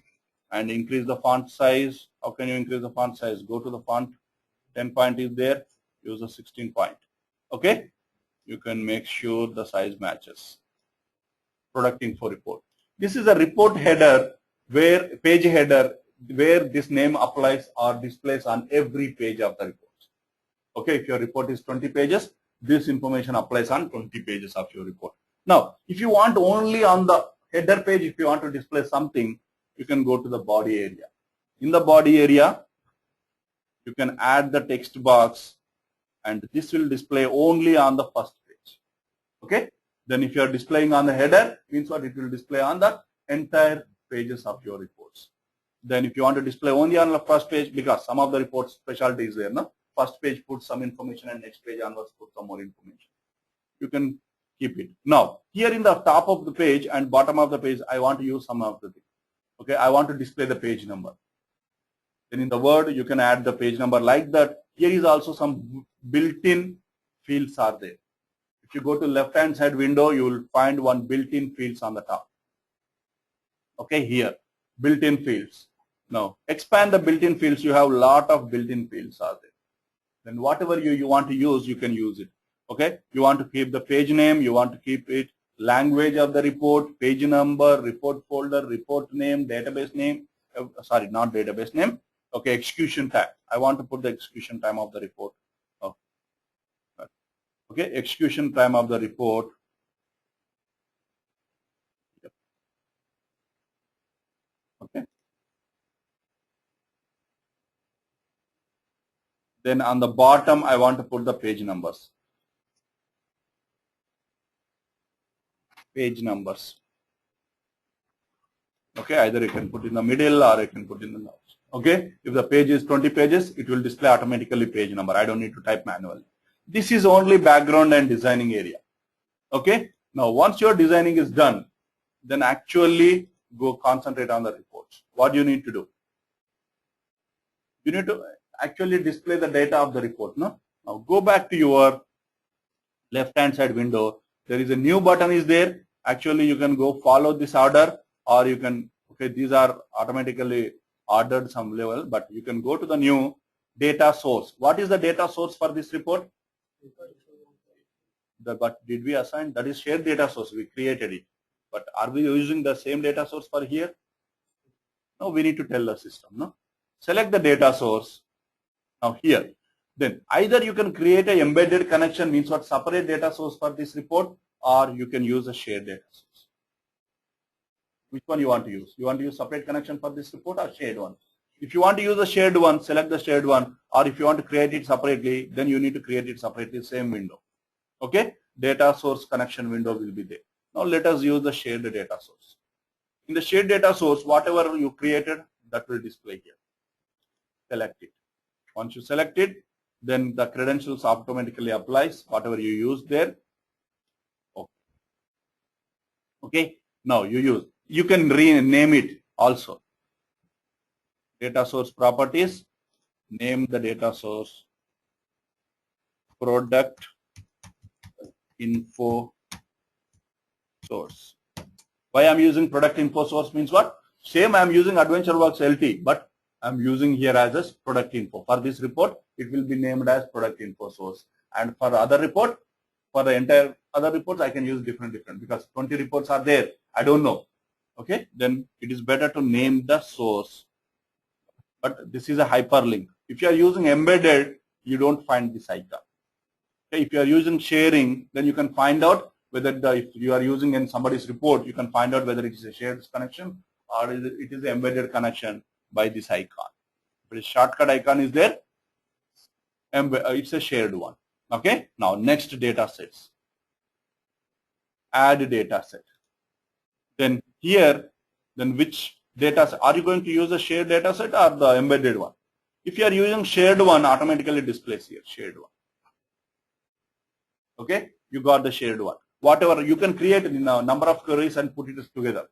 and increase the font size. How can you increase the font size? Go to the font. 10 point is there. Use the 16 point. Okay. You can make sure the size matches. Product info report. This is a report header where page header where this name applies or displays on every page of the report. Okay, if your report is 20 pages, this information applies on 20 pages of your report. Now, if you want only on the header page, if you want to display something, you can go to the body area. In the body area, you can add the text box, and this will display only on the first page. Okay. Then if you are displaying on the header, means what? It will display on the entire pages of your reports. Then if you want to display only on the first page, because some of the reports specialty is there, no? First page put some information and next page onwards put some more information. You can keep it. Now, here in the top of the page and bottom of the page, I want to use some of the things. Okay, I want to display the page number. Then in the Word, you can add the page number like that. Here is also some built-in fields are there. If you go to left-hand side window, you will find one built-in fields on the top. Okay, here, built-in fields. Now, expand the built-in fields. You have a lot of built-in fields are there. Then whatever you want to use, you can use it. Okay, you want to keep the page name, you want to keep it, language of the report, page number, report folder, report name, database name, sorry, not database name. Okay, execution time. I want to put the execution time of the report. Oh. Okay, execution time of the report. Yep. Okay. Then on the bottom, I want to put the page numbers. Page numbers. Okay, either you can put in the middle or you can put in the last. Okay, if the page is 20 pages, it will display automatically page number. I don't need to type manually. This is only background and designing area. Okay, now once your designing is done, then actually go concentrate on the reports. What do you need to do? You need to actually display the data of the report. No? Now go back to your left hand side window. There is a new button is there. Actually, you can go follow this order, or you can, okay, these are automatically ordered some level, but you can go to the new data source. What is the data source for this report? But did we assign? That is shared data source. We created it. But are we using the same data source for here? No, we need to tell the system. No. Select the data source. Now here. Then either you can create an embedded connection, means what, separate data source for this report, or you can use a shared data source. Which one you want to use? You want to use separate connection for this report or shared one? If you want to use a shared one, select the shared one, or if you want to create it separately, then you need to create it separately, same window. Okay, data source connection window will be there. Now let us use the shared data source. In the shared data source, whatever you created, that will display here. Select it. Once you select it, then the credentials automatically applies, whatever you use there. Okay. Okay, now you use. You can rename it also. Data source properties, name the data source, product info source. Why I'm using product info source means what? Same I'm using AdventureWorks LT, but I'm using here as a product info. For this report, it will be named as product info source. And for other report, for the entire other reports, I can use different because 20 reports are there. I don't know. Okay, then it is better to name the source. But this is a hyperlink. If you are using embedded, you don't find this icon. Okay, if you are using sharing, then you can find out whether if you are using in somebody's report, you can find out whether it is a shared connection or it is an embedded connection by this icon. If a shortcut icon is there, it's a shared one. Okay. Now next data sets. Add data set. Then here, then which data set? Are you going to use a shared data set or the embedded one? If you are using shared one, automatically displays here, shared one. Okay, you got the shared one. Whatever, you can create a number of queries and put it together.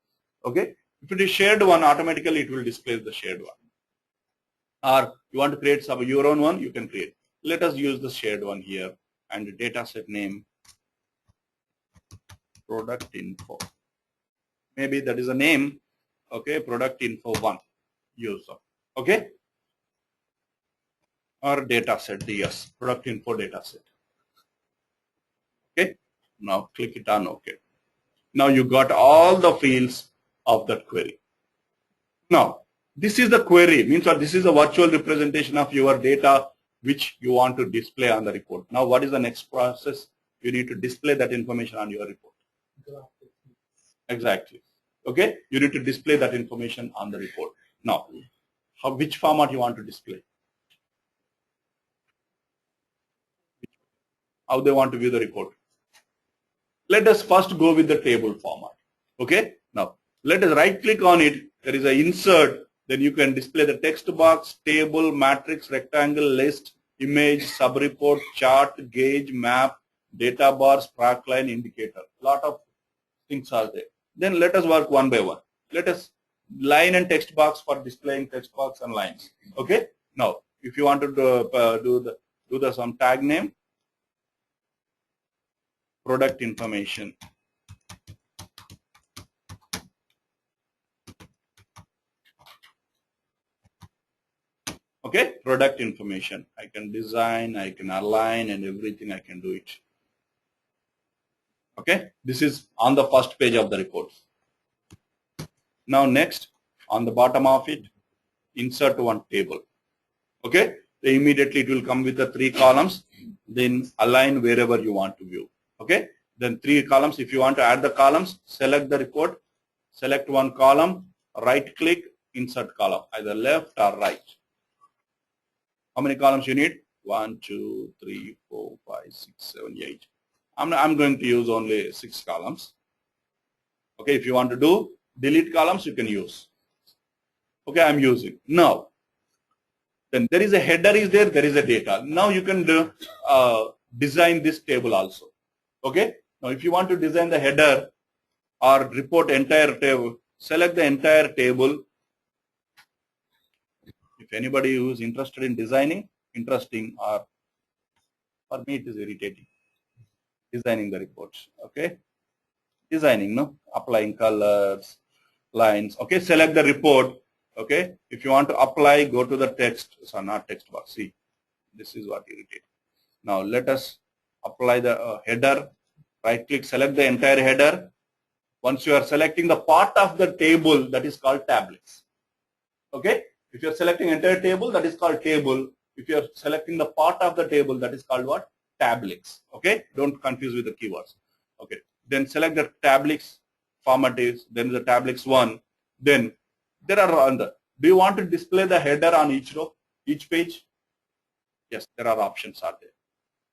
Okay, if it is shared one, automatically it will display the shared one. Or you want to create your own one, you can create. Let us use the shared one here and the data set name product info. Maybe that is a name. Okay, product info 1 user. Okay, or data set DS, product info data set. Okay, now click it on OK. Now you got all the fields of that query. Now this is the query, means that this is a virtual representation of your data which you want to display on the report. Now what is the next process? You need to display that information on your report. Exactly. Okay, you need to display that information on the report. Now, which format you want to display? How they want to view the report? Let us first go with the table format. Okay, now let us right click on it. There is an insert. Then you can display the text box, table, matrix, rectangle, list, image, subreport, chart, gauge, map, data bar, spark line, indicator. Lot of things are there. Then let us work one by one. Let us line and text box for displaying text box and lines. Okay. Now, if you want to do the some tag name, product information. Okay, product information. I can design, I can align, and everything I can do it. Okay, this is on the first page of the report. Now next, on the bottom of it, insert one table. Okay, so immediately it will come with the 3 columns. Then align wherever you want to view. Okay, then 3 columns. If you want to add the columns, select the report, select one column, right click, insert column, either left or right. How many columns you need? 1, 2, 3, 4, 5, 6, 7, 8. I'm going to use only 6 columns. Okay, if you want to do delete columns, you can use. Okay, I'm using. Now, then there is a header is there, there is a data. Now you can do, design this table also. Okay, now if you want to design the header or report entire table, select the entire table. If anybody who is interested in designing, interesting, or for me it is irritating, designing the reports. Okay, designing, no, applying colors, lines. Okay, select the report. Okay, if you want to apply, go to the text, so not text box. See, this is what irritates. Now let us apply the header. Right click, select the entire header. Once you are selecting the part of the table, that is called tablets. Okay, if you are selecting entire table, that is called table. If you are selecting the part of the table, that is called what? Tablets. Okay, don't confuse with the keywords. Okay, then select the tablets format is, then the tablets 1. Then there are other. Do you want to display the header on each row, each page? Yes, there are options are there.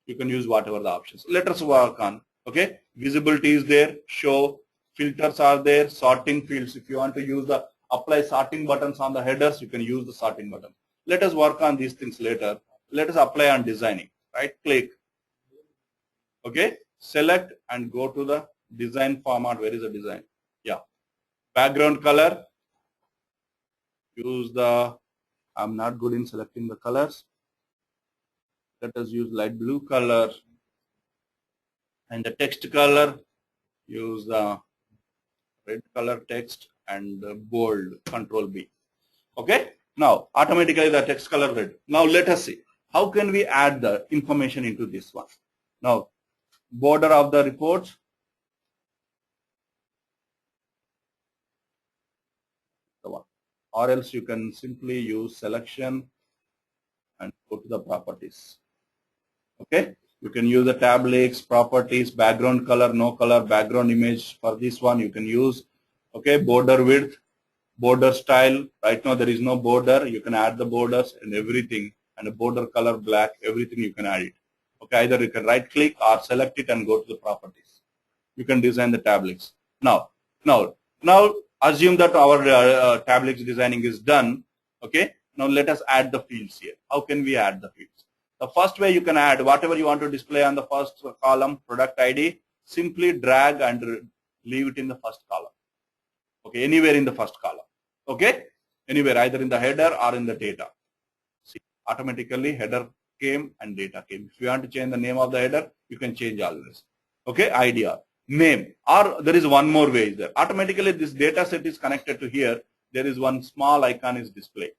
You can use whatever the options. Let us work on. Okay, visibility is there, show, filters are there, sorting fields. If you want to use the apply sorting buttons on the headers, you can use the sorting button. Let us work on these things later. Let us apply on designing. Right click. Okay, select and go to the design format. Where is the design? Yeah, background color. Use the, I'm not good in selecting the colors. Let us use light blue color. And the text color, use the red color text and bold, control B. Okay, now automatically the text color red. Now let us see, how can we add the information into this one? Now, border of the report. The one. Or else you can simply use selection and go to the properties. Okay, You can use the tab links, properties, background color, no color, background image. For this one, you can use, okay, border width, border style. Right now there is no border. You can add the borders and everything, and the border color black, everything you can add it. Okay, either you can right click or select it and go to the properties. You can design the tab links. Now assume that our tab links designing is done. Okay, now let us add the fields here. How can we add the fields? The first way you can add whatever you want to display on the first column, product ID, simply drag and leave it in the first column. Okay, anywhere in the first column. Okay, anywhere, either in the header or in the data. See, automatically header came and data came. If you want to change the name of the header, you can change always. Okay, idea, name, or there is one more way is there. Automatically this data set is connected to here. There is one small icon is displayed.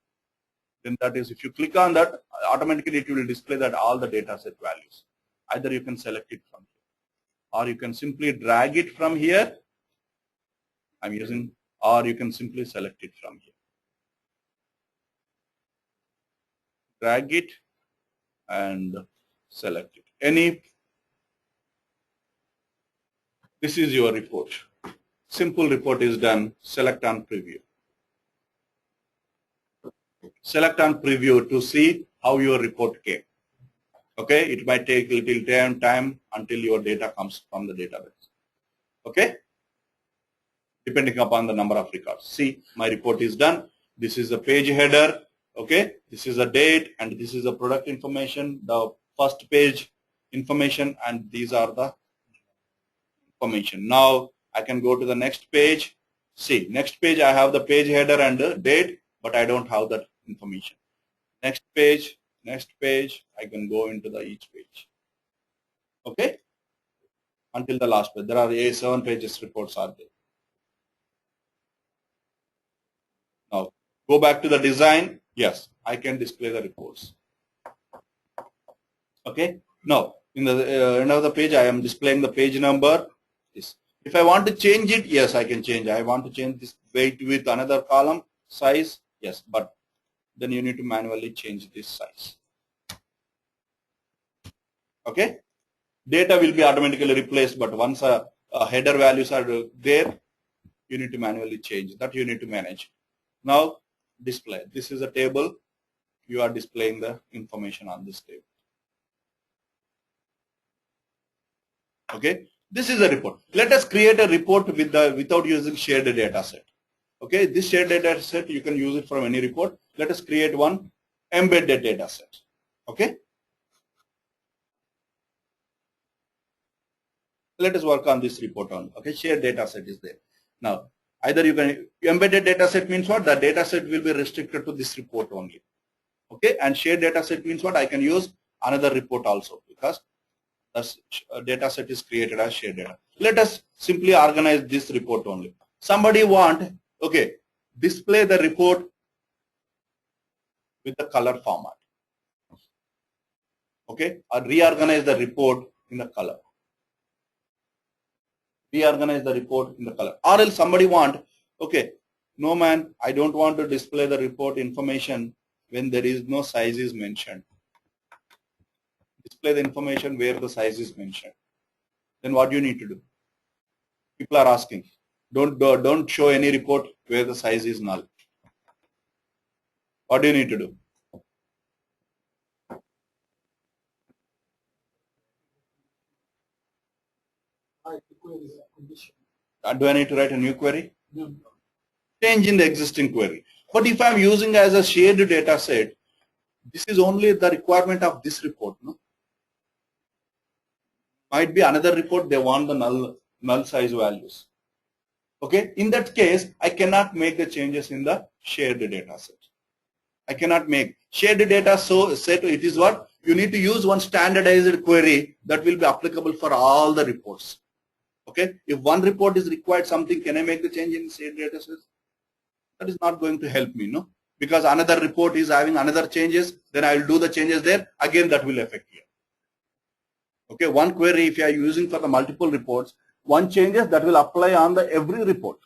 Then that is, if you click on that, automatically it will display that all the data set values. Either you can select it from here, or you can simply drag it from here. I'm using, or you can simply select it from here. Drag it and select it. This is your report. Simple report is done. Select on preview. Select on preview to see how your report came. Okay, it might take a little time until your data comes from the database. Okay, depending upon the number of records. See, my report is done. This is the page header. Okay, this is a date and this is the product information, the first page information, and these are the information. Now I can go to the next page. See, next page I have the page header and the date, but I don't have that information. Next page, I can go into the each page. Okay, until the last page. There are 7 pages reports are there. Now go back to the design. Yes, I can display the reports. Okay, now in the end of the page I am displaying the page number. This. If I want to change it, yes, I can change. I want to change this weight with another column size, yes, but then you need to manually change this size. Okay, data will be automatically replaced, but once a header values are there, you need to manually change that. You need to manage. Now display. This is a table. You are displaying the information on this table. Okay, this is a report. Let us create a report without using shared data set. Okay, this shared data set you can use it from any report. Let us create one embedded data set. Okay, let us work on this report on. Okay, shared data set is there. Now either you can, embedded data set means what? The data set will be restricted to this report only. Okay, and shared data set means what? I can use another report also, because the data set is created as shared data. Let us simply organize this report only. Somebody want, okay, display the report with the color format. Okay, or reorganize the report in the color. Reorganize the report in the color. Or else somebody want, okay, no man, I don't want to display the report information when there is no size is mentioned. Display the information where the size is mentioned. Then what do you need to do? People are asking, don't show any report where the size is null. What do you need to do? Do I need to write a new query? No. Change in the existing query. But if I'm using as a shared data set, this is only the requirement of this report. No? Might be another report they want the null size values. Okay, in that case I cannot make the changes in the shared data set. I cannot make shared data set. It is what you need to use one standardized query that will be applicable for all the reports. Okay, if one report is required something, can I make the change in shared data set? That is not going to help me, no, because another report is having another changes, then I will do the changes there, again that will affect here. Okay, one query if you are using for the multiple reports, one changes that will apply on the every report.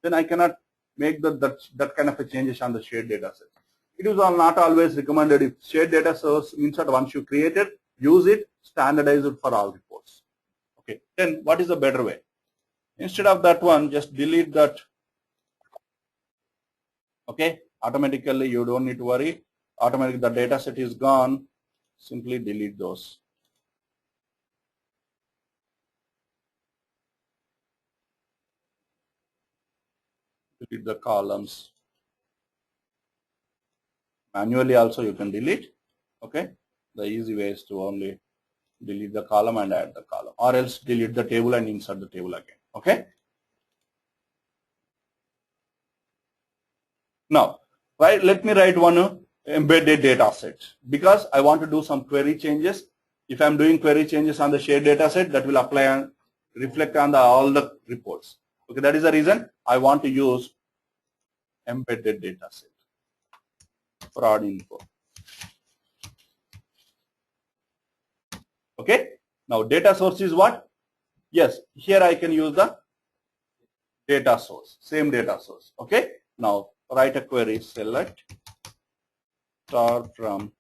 Then I cannot make that kind of a changes on the shared data set. It is not always recommended. If shared data source means that once you create it, use it, standardize it for all reports. Okay, then what is the better way? Instead of that one, just delete that. Okay, automatically you don't need to worry. Automatically the data set is gone. Simply delete those. Delete the columns. Manually also you can delete. Okay, the easy way is to only delete the column and add the column, or else delete the table and insert the table again. Okay. Now, let me write one embedded data set, because I want to do some query changes. If I'm doing query changes on the shared data set, that will apply and reflect on all the reports. Okay, that is the reason I want to use embedded data set. Fraud info. Okay, now data source is what? Yes, here I can use the data source, same data source. Okay, now write a query, select star from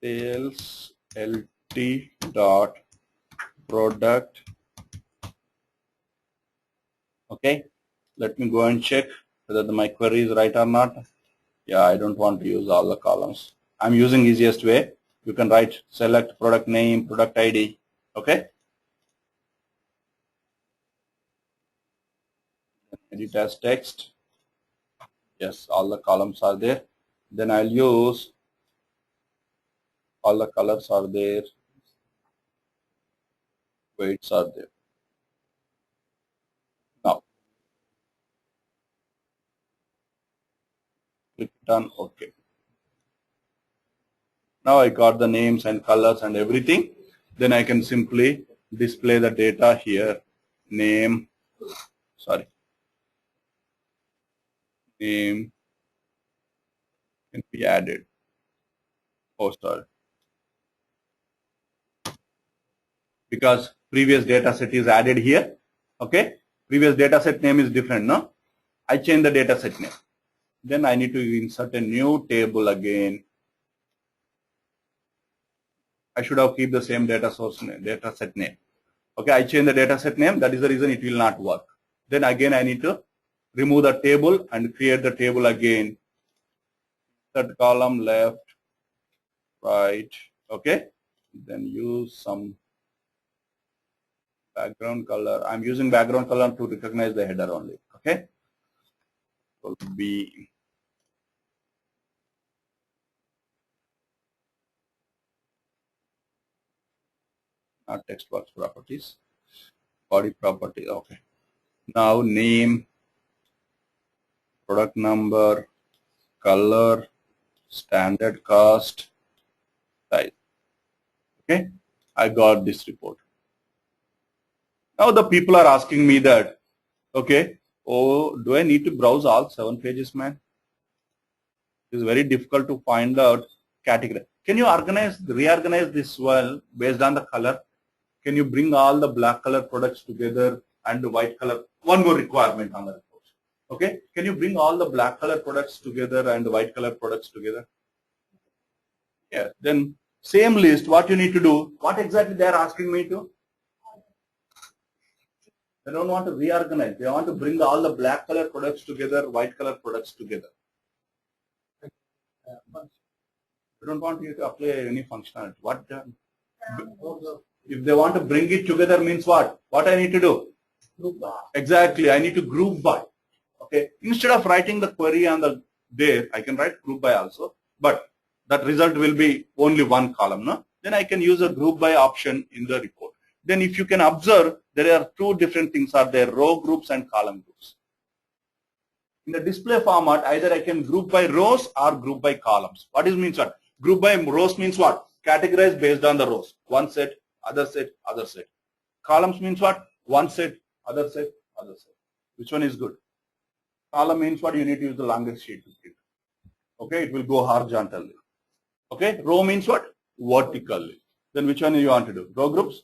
sales lt dot product. Okay, let me go and check whether my query is right or not. Yeah, I don't want to use all the columns. I'm using easiest way. You can write select product name, product ID. Okay, edit as text. Yes, all the columns are there. Then I'll use all the colors are there, weights are there. Now click on OK. Now I got the names and colors and everything. Then I can simply display the data here. Name can be added. Oh, sorry. Because previous data set is added here. Okay, previous data set name is different. No, I change the data set name. Then I need to insert a new table again. I should have keep the same data source name, data set name. Okay, I change the data set name. That is the reason it will not work. Then again I need to remove the table and create the table again. That column left, right. Okay, then use some background color. I'm using background color to recognize the header only. Okay, will be not text box properties, body property. Okay, now name, product number, color, standard cost, size. Okay, I got this report. Now the people are asking me that, okay, oh, do I need to browse all 7 pages, man? It's very difficult to find out category. Can you reorganize this well based on the color? Can you bring all the black color products together and the white color? One more requirement on the report. Okay, can you bring all the black color products together and the white color products together? Yeah, then same list, what you need to do, what exactly they are asking me to? They don't want to reorganize. They want to bring all the black color products together, white color products together. They don't want you to apply any functionality. What? If they want to bring it together means what? What I need to do? Group by. Exactly. I need to group by. Okay. Instead of writing the query on the there, I can write group by also. But that result will be only one column. No? Then I can use a group by option in the report. Then if you can observe, there are 2 different things are there, row groups and column groups. In the display format, either I can group by rows or group by columns. What is means what? Group by rows means what? Categorize based on the rows. One set, other set, other set. Columns means what? One set, other set, other set. Which one is good? Column means what? You need to use the longest sheet. Okay, it will go horizontally. Okay, row means what? Vertically. Then which one you want to do? Row groups?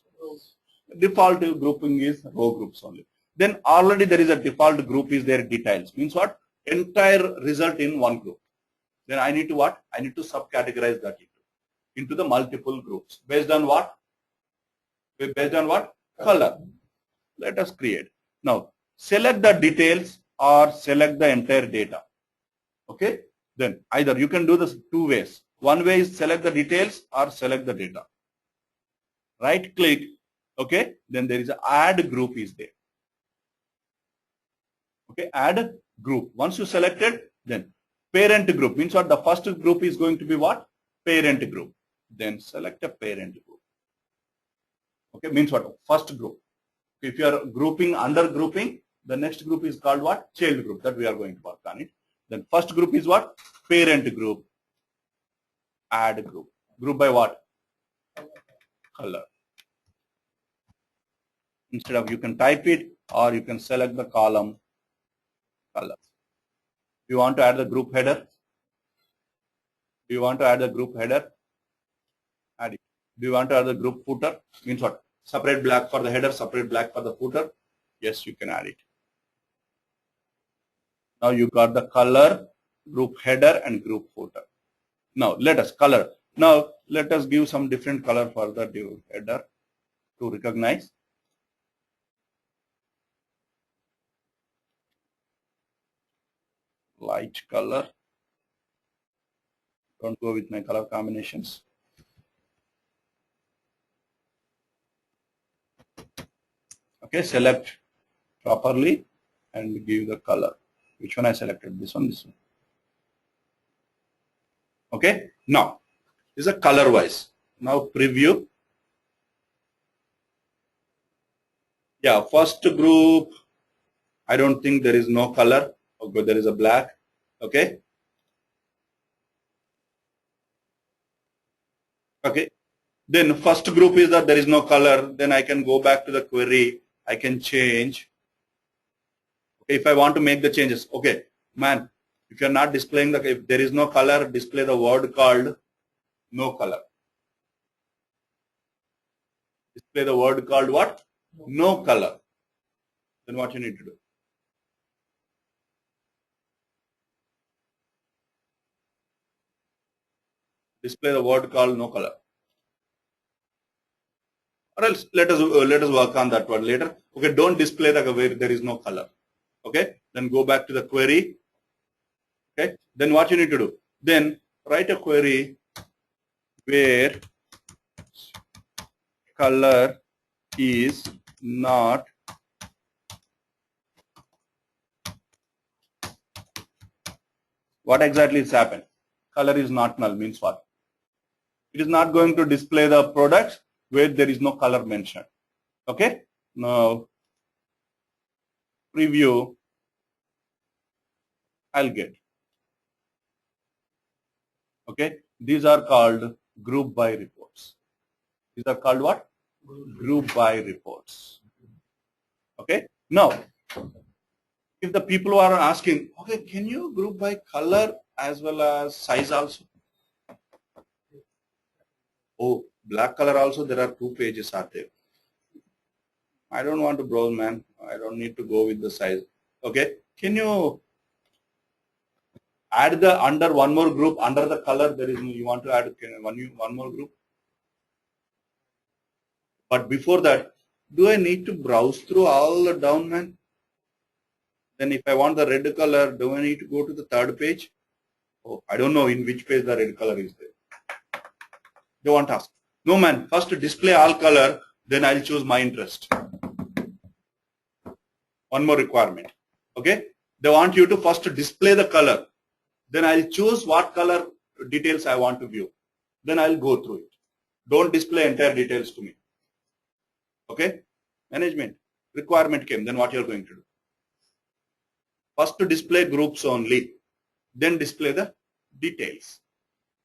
Default grouping is row groups only. Then already there is a default group is there, details. Means what? Entire result in one group. Then I need to what? I need to subcategorize that into the multiple groups. Based on what? Based on what? Color. Let us create. Now, select the details or select the entire data. Okay? Then either you can do this two ways. One way is select the details or select the data. Right click. Okay? Then there is a add group is there. Okay? Add group. Once you selected, then parent group means what? The first group is going to be what? Parent group. Then select a parent group. Okay? Means what? First group. If you are grouping under grouping, the next group is called what? Child group. That we are going to work on it. Then first group is what? Parent group. Add group. Group by what? Color. Instead of you can type it or you can select the column color. You want to add the group header? Do you want to add the group header? Add it. Do you want to add the group footer? Means what? Separate black for the header, separate black for the footer. Yes, you can add it. Now you got the color, group header and group footer. Now let us color. Now let us give some different color for the header to recognize. Light color. Don't go with my color combinations. Okay, select properly and give the color. Which one I selected? This one, this one. Okay, now this is a color wise. Now preview. Yeah, first group, I don't think there is no color. Okay, there is a black. Okay. Okay. Then first group is that there is no color. Then I can go back to the query. I can change. Okay, if I want to make the changes. Okay, man, if you're not displaying the, if there is no color, display the word called no color. Display the word called what? No color. Then what you need to do? Display the word called no color. Or else let us work on that one later. Okay, don't display the where there is no color. Okay, then go back to the query. Okay, then what you need to do? Then write a query where color is not what exactly is happened. Color is not null means what? It is not going to display the products where there is no color mentioned. Okay, now preview. I'll get. Okay, these are called group by reports. These are called what? Group by reports. Okay, now if the people are asking, okay, can you group by color as well as size also? Oh, black color also, there are 2 pages are there. I don't want to browse, man. I don't need to go with the size. Okay, can you add the under one more group under the color? There is you want to add one more group. But before that, do I need to browse through all the down, man? Then if I want the red color, do I need to go to the 3rd page? Oh, I don't know in which page the red color is there. They want to ask. No, man, first display all color, then I'll choose my interest. One more requirement. Okay, they want you to first display the color. Then I'll choose what color details I want to view. Then I'll go through it. Don't display entire details to me. Okay, management requirement came. Then what you're going to do? First to display groups only. Then display the details.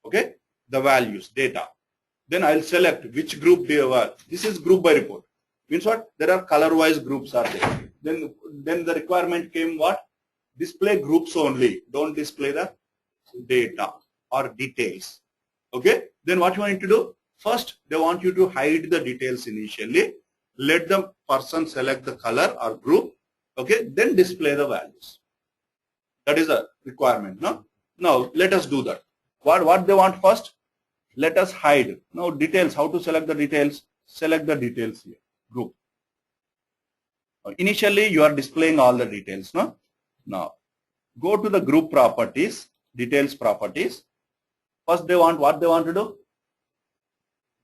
Okay, the values, data. Then I'll select which group they are. This is group by report. Means what? There are color-wise groups are there. Then the requirement came what? Display groups only. Don't display the data or details. Okay. Then what you want to do? First, they want you to hide the details initially. Let the person select the color or group. Okay. Then display the values. That is a requirement. No? Now let us do that. What they want first? Let us hide. Now details, how to select the details? Select the details here, group. Initially you are displaying all the details, no? Now go to the group properties, details properties. First they want, what they want to do?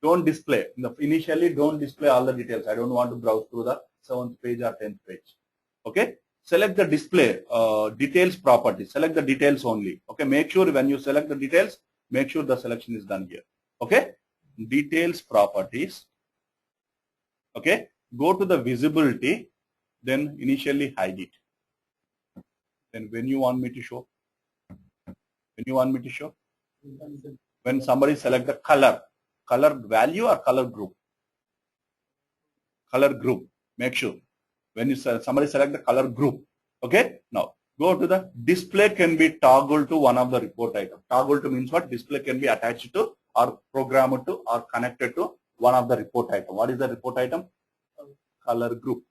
Don't display. Initially don't display all the details. I don't want to browse through the 7th page or 10th page. Okay. Select the display, details properties. Select the details only. Okay. Make sure when you select the details, make sure the selection is done here. Okay. Details properties. Okay. Go to the visibility. Then initially hide it. Then when you want me to show? When you want me to show? When somebody select the color value or color group? Color group. Make sure. When you somebody select the color group. Okay. Now go to the display can be toggled to one of the report items. Toggle to means what? Display can be attached to or programmed to or connected to one of the report item. What is the report item? Color group.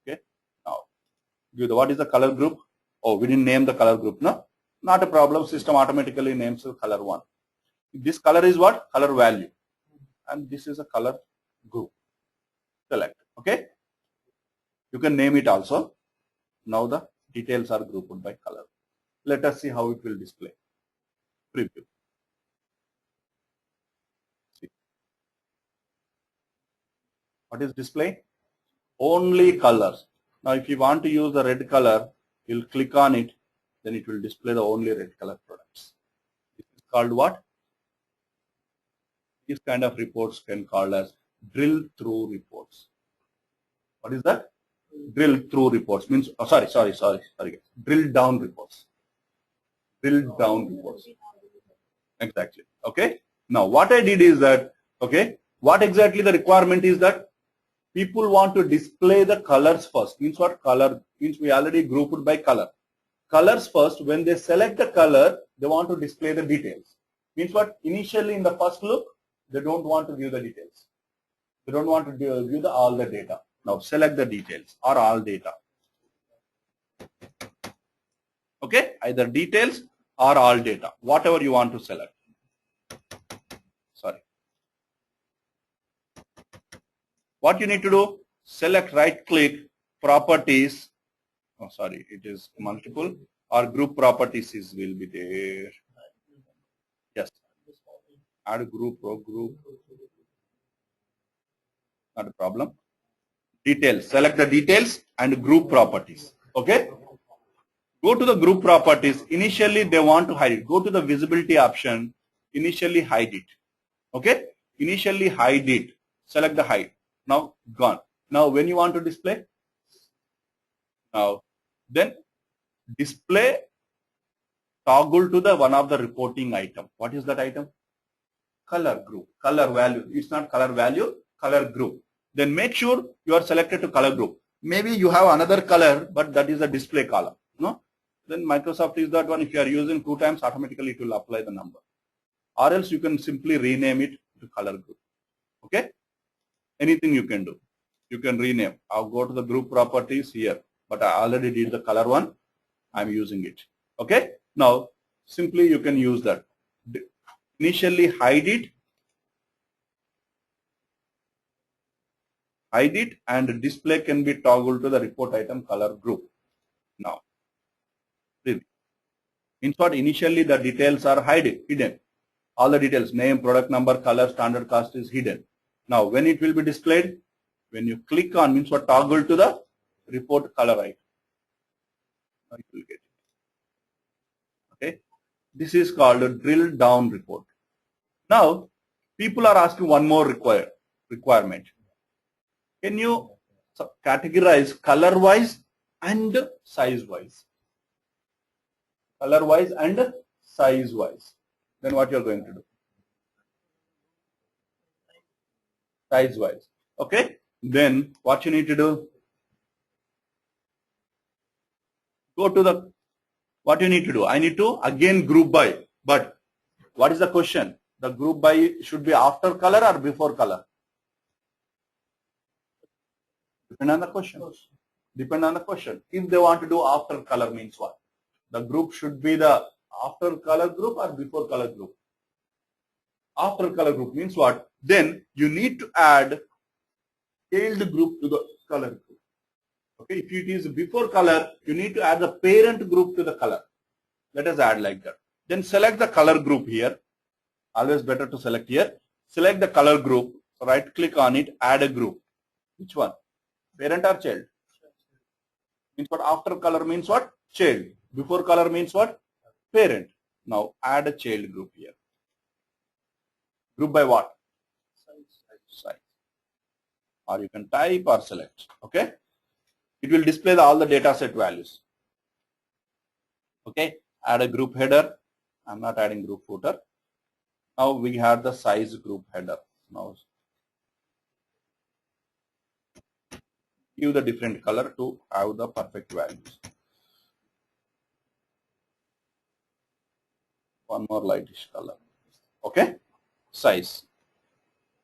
Okay. Now what is the color group? Oh, we didn't name the color group. No, not a problem. System automatically names the color one. This color is what? Color value. And this is a color group. Select. Okay. You can name it also. Now the details are grouped by color. Let us see how it will display. Preview. See. What is display? Only colors. Now if you want to use the red color, you'll click on it, then it will display the only red color products. This is called what? These kind of reports can called as drill through reports. What is that? Drill through reports means, oh, sorry. Drill down reports. Drill down reports. Exactly. Okay. Now what I did is that, okay, what exactly the requirement is that people want to display the colors first. Means what? Color means we already grouped by color. Colors first. When they select the color, they want to display the details. Means what? Initially in the first look, they don't want to view the details. They don't want to view all the data. Now select the details or all data. Okay, either details or all data, whatever you want to select. Sorry. What you need to do? Select, right click, properties. Oh, sorry, it is multiple or group properties will be there. Yes. Add a group or group. Not a problem. Details. Select the details and group properties. Okay. Go to the group properties. Initially, they want to hide it. Go to the visibility option. Initially, hide it. Okay. Initially, hide it. Select the hide. Now, gone. Now, when you want to display, now, then display toggle to the one of the reporting item. What is that item? Color group. Color value. It's not color value. Color group. Then make sure you are selected to color group. Maybe you have another color, but that is a display color. No? Then Microsoft is that one. If you are using 2 times, automatically it will apply the number. Or else you can simply rename it to color group. Okay? Anything you can do. You can rename. I'll go to the group properties here, but I already did the color one. I'm using it. Okay? Now, simply you can use that. Initially hide it. Hide it and display can be toggled to the report item color group. Now, in short, initially the details are hidden. All the details, name, product number, color, standard cost is hidden. Now, when it will be displayed, when you click on means what? Toggle to the report color item. Now you will get it. Okay. This is called a drill down report. Now, people are asking one more requirement. Can you categorize color wise and size wise? Color wise and size wise. Then what you are going to do? Size wise. Okay. Then what you need to do? Go to the, what you need to do? I need to again group by. But what is the question? The group by should be after color or before color? Depend on the question. Depend on the question. If they want to do after color means what? The group should be the After color group or before color group? After color group means what? Then you need to add tailed group to the color group. Okay, if it is before color, you need to add the parent group to the color. Let us add like that. Then select the color group here. Always better to select here. Select the color group. Right click on it. Add a group. Which one? Parent or child? Means what? After color means what? Child. Before color means what? Parent. Now add a child group here. Group by what? Size. Or you can type or select. Okay. It will display all the data set values. Okay. Add a group header. I'm not adding group footer. Now we have the size group header. Now give the different color to have the perfect values. One more lightish color. Okay. Size.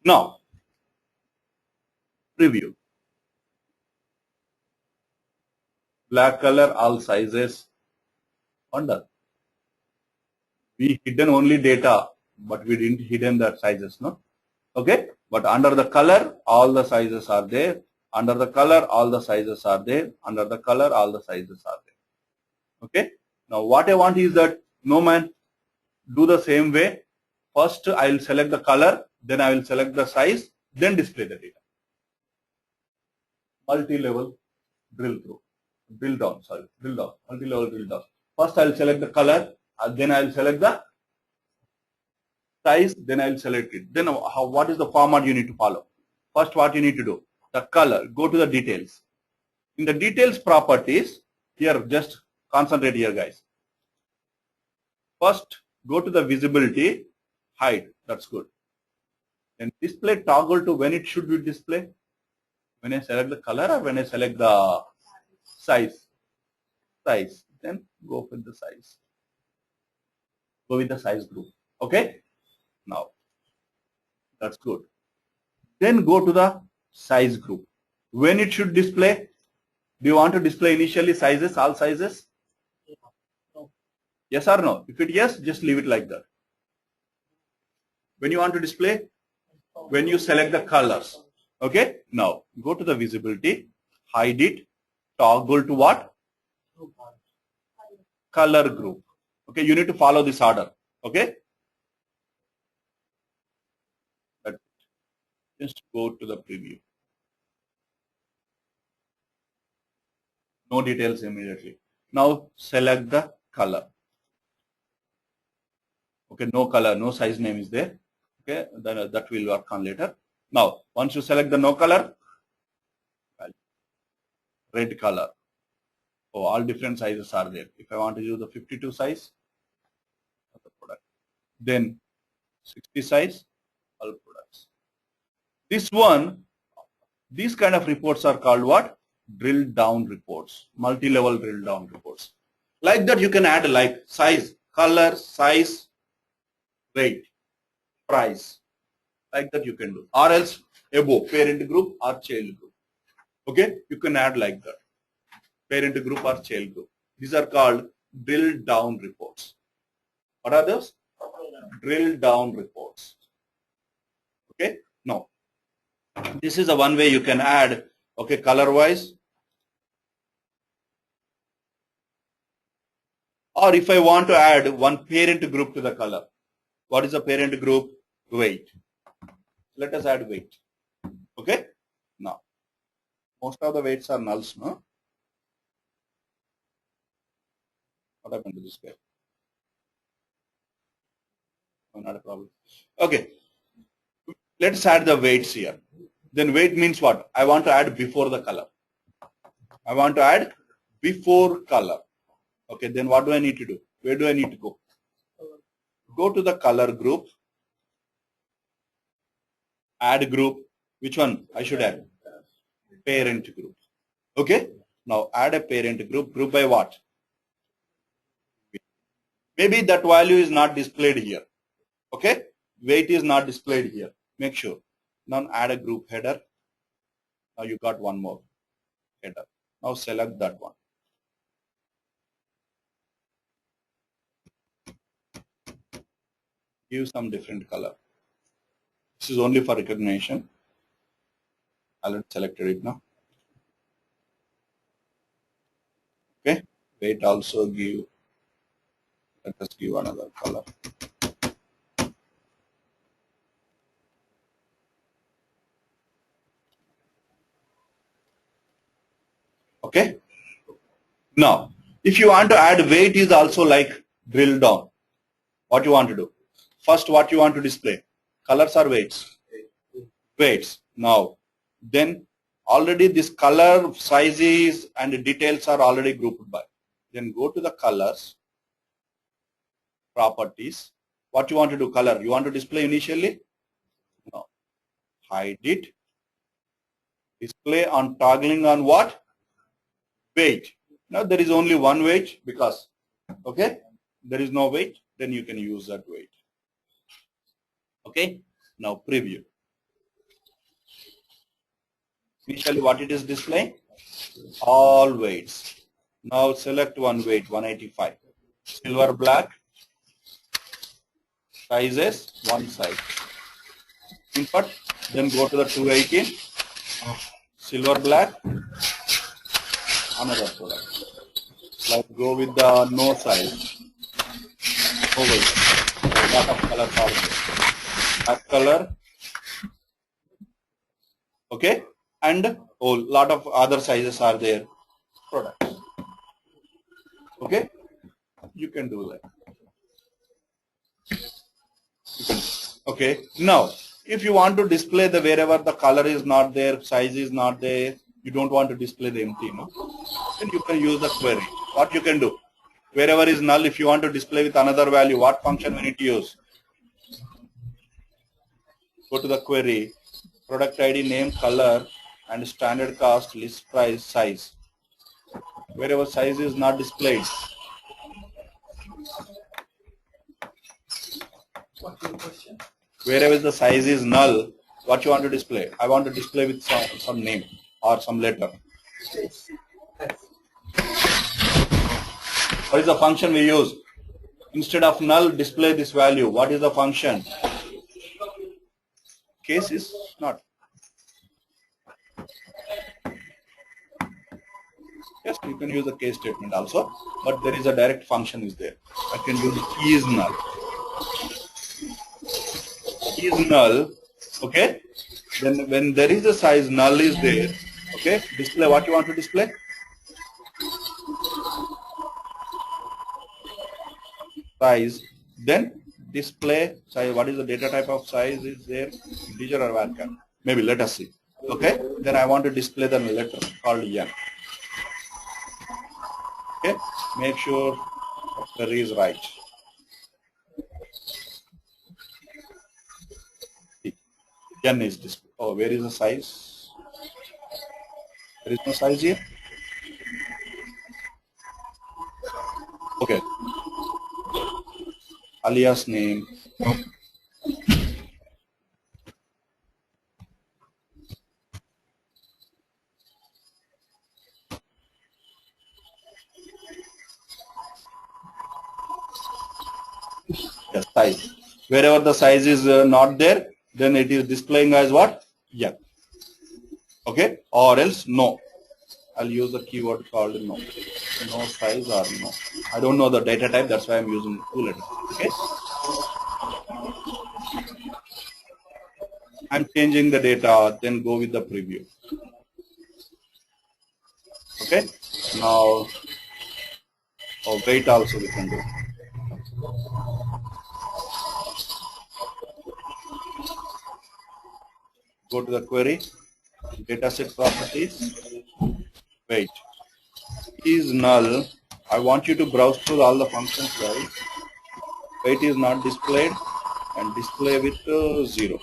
Now preview. Black color, all sizes. Wonder. We hidden only data, but we didn't hidden the sizes, no? Okay. But under the color, all the sizes are there. Under the color, all the sizes are there. Under the color, all the sizes are there. Okay. Now what I want is that, no man, do the same way. First, I will select the color, then I will select the size, then display the data. Multi-level drill through. Drill down, multi-level drill down. First I will select the color, then I will select the size, then I will select it. Then what is the format you need to follow? First what you need to do? The color, go to the details. In the details properties, here just concentrate here guys. First go to the visibility, hide, that's good. Then display toggle to when it should be displayed. When I select the color or when I select the size, then go with the size. Go with the size group. Okay. Now that's good. Then go to the size group. When it should display? Do you want to display initially sizes, all sizes? No. Yes or no? If it yes, just leave it like that. When you want to display? When you select the colors. Okay. Now go to the visibility, hide it, toggle to what? Color group. Okay. You need to follow this order. Okay. Just go to the preview. No details immediately. Now select the color. Okay, no color, no size name is there. Okay, then that will work on later. Now, once you select the no color, red color. Oh, all different sizes are there. If I want to use the 52 size, then 60 size, all products. This one, these kind of reports are called what? Drill down reports, multi-level drill down reports. Like that you can add like size, color, size, weight, price. Like that you can do. Or else above, parent group or child group. Okay, you can add like that. Parent group or child group. These are called drill down reports. What are those? Drill down reports. Okay, now this is the one way you can add, okay, color wise. Or if I want to add one parent group to the color. What is the parent group? Weight. Let us add weight. Okay. Now, most of the weights are nulls, no? What happened to this guy? Oh, not a problem. Okay. Let's add the weights here. Then weight means what? I want to add before the color. I want to add before color. Okay, then what do I need to do? Where do I need to go? Go to the color group. Add group. Which one I should add? Parent group. Okay. Now add a parent group. Group by what? Maybe that value is not displayed here. Okay. Weight is not displayed here. Make sure. Now add a group header. Now you got one more header. Now select that one. give some different color. This is only for recognition. I already selected it now. Okay, weight also give, let us give another color. Okay, now if you want to add weight is also like drill down. What you want to do? First, what you want to display? Colors or weights? Weights. Now, then already this color, sizes and details are already grouped by. Then go to the colors, properties. What you want to do? Color. You want to display initially? No. Hide it. Display on toggling on what? Weight. Now there is only one weight because, okay, there is no weight, then you can use that weight. Okay, now preview. Initially what it is displaying? All weights. Now select one weight, 185. Silver black, sizes, one size. Input, then go to the 218. Silver black, another product. Like go with the no size. No weight. A lot of colors are there. Black color. Okay. And a lot of other sizes are there. Products. Okay. You can do that. Okay. Now, if you want to display the wherever the color is not there, size is not there, you don't want to display the empty, no? Then you can use the query. What you can do? Wherever is null, if you want to display with another value, what function we need to use? Go to the query, product ID, name, color, and standard cost, list price, size. Wherever size is not displayed. What's your question? Wherever the size is null, what you want to display? I want to display with some name or some letter. What is the function we use? Instead of null, display this value. What is the function? Case is not. Yes, you can use the case statement also, but there is a direct function is there. I can use key is null. Key is null, okay? Then when there is a size, null is there, okay? Display what you want to display. Size, then display size. What is the data type of size is there? Integer or varchar? Maybe let us see. Okay, then I want to display the letter called n. Okay, make sure query is right. N is display. Oh, where is the size? There is no size here. Okay. Alias name. Yes, size. Wherever the size is not there, then it is displaying as what? Yeah. Okay. Or else no. I'll use the keyword called no. No size or no. I don't know the data type, that's why I'm using two letters. Okay. I'm changing the data, then go with the preview. Okay. Now, weight also we can do. Go to the query, dataset properties, weight. Is null. I want you to browse through all the functions, guys. Weight is not displayed and display with 0.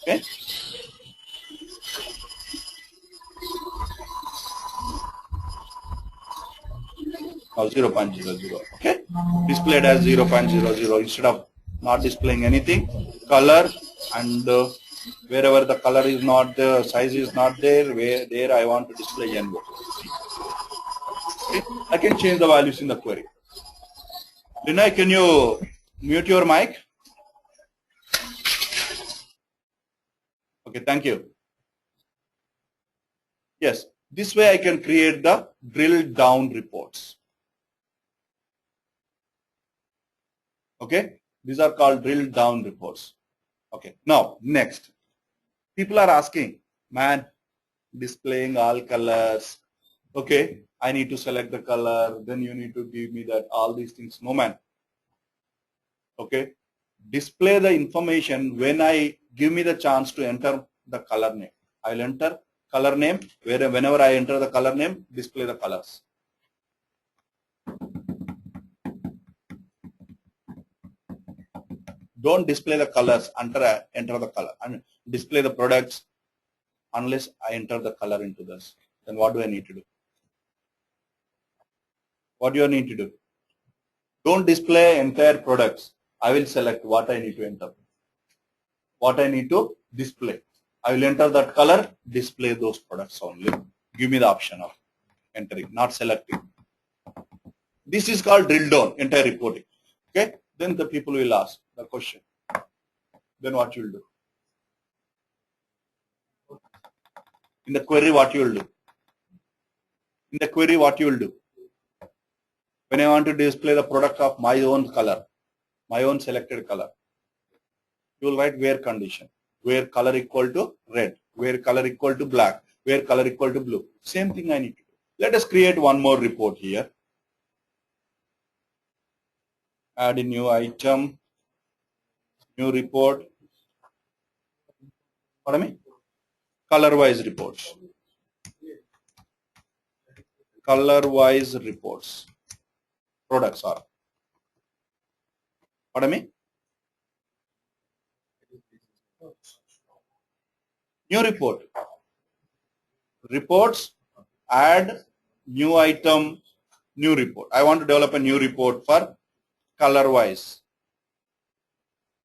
Okay. Now 0.00. Okay. Displayed as 0.00 instead of not displaying anything. Color and Wherever the color is not, the size is not there, where there I want to display NO. Okay. I can change the values in the query. Linay, can you mute your mic? Okay, thank you. Yes, this way I can create the drill down reports. Okay, these are called drill down reports. Okay, now next, people are asking, man, displaying all colors. Okay, I need to select the color, then you need to give me that, all these things. No, man. Okay, display the information when I give me the chance to enter the color name. I will enter color name, whenever I enter the color name, display the colors. Don't display the colors until I enter the color, and display the products unless I enter the color into this. Then what do I need to do? What do you need to do? Don't display entire products. I will select what I need to enter. What I need to display. I will enter that color, display those products only. Give me the option of entering, not selecting. This is called drill down, entire reporting. Okay? Then the people will ask the question. Then what you will do? In the query, what you will do? In the query, what you will do? When I want to display the product of my own color, my own selected color, you will write where condition, where color equal to red, where color equal to black, where color equal to blue. Same thing I need to do. Let us create one more report here. Add a new item, new report. Pardon me? Color-wise reports. Color-wise reports. Products are. Pardon me? New report. Reports, add new item, new report. I want to develop a new report for color-wise.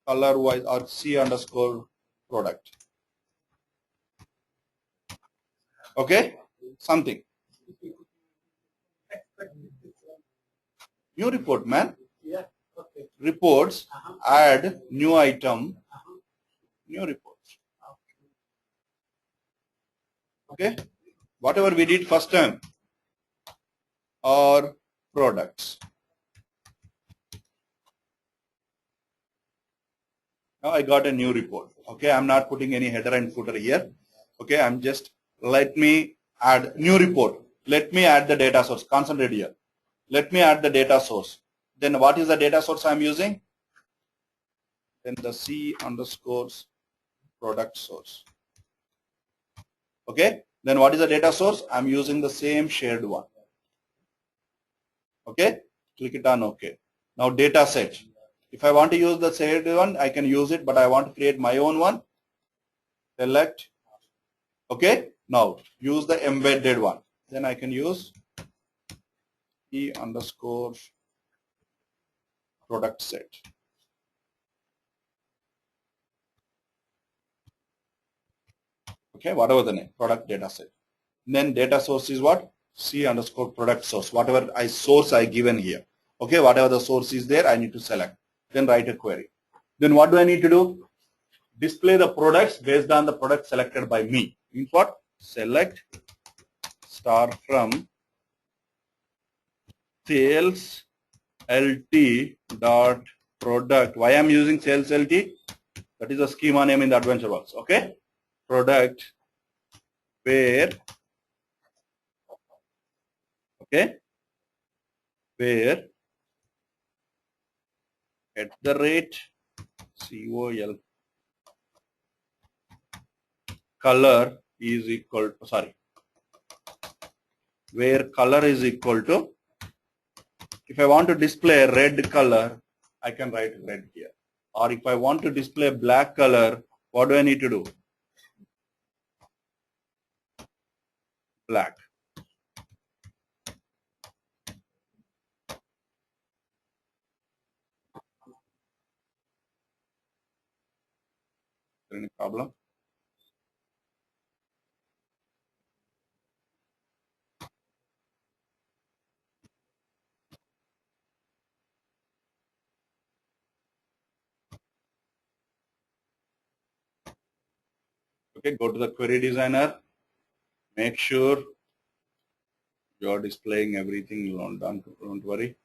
Color-wise or C underscore product. Okay? Something. New report, man. Yeah. Okay. Reports, add new item, new reports. Okay? Whatever we did first time, or products. Now I got a new report. Okay, I'm not putting any header and footer here. Okay, I'm just, let me add new report. Let me add the data source. Concentrate here. Let me add the data source. Then what is the data source I'm using? Then the C underscores product source. Okay, then what is the data source? I'm using the same shared one. Okay, click it on OK. Now data set. If I want to use the shared one, I can use it, but I want to create my own one. Select. Okay, now use the embedded one. Then I can use E underscore product set. Okay, whatever the name, product data set. Then data source is what? C underscore product source. Whatever source I given here. Okay, whatever the source is there, I need to select. Then write a query. Then what do I need to do? Display the products based on the product selected by me. Means what? Select star from sales LT dot product. Why I'm using sales LT? That is a schema name in the adventure box. Okay, product where, okay, where at the rate COL color is equal to, sorry, where color is equal to, if I want to display a red color, I can write red here. Or if I want to display black color, what do I need to do? Black. Any problem? Okay, go to the query designer. Make sure you are displaying everything. Don't worry.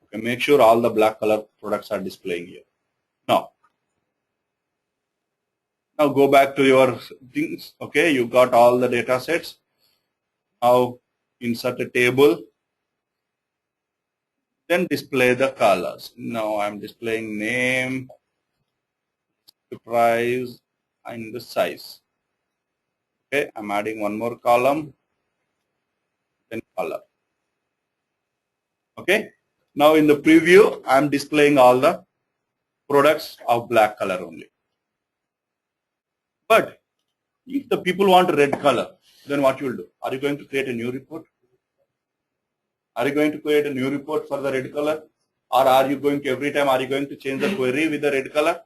Okay, make sure all the black color products are displaying here. Now go back to your things. Okay, you got all the data sets. Now insert a table. Then display the colors. Now I'm displaying name, the price, and the size. Okay, I'm adding one more column, then color. Okay, now in the preview, I'm displaying all the products of black color only. But if the people want red color, then what you will do? Are you going to create a new report? Are you going to create a new report for the red color? Or are you going to, every time, are you going to change the query with the red color?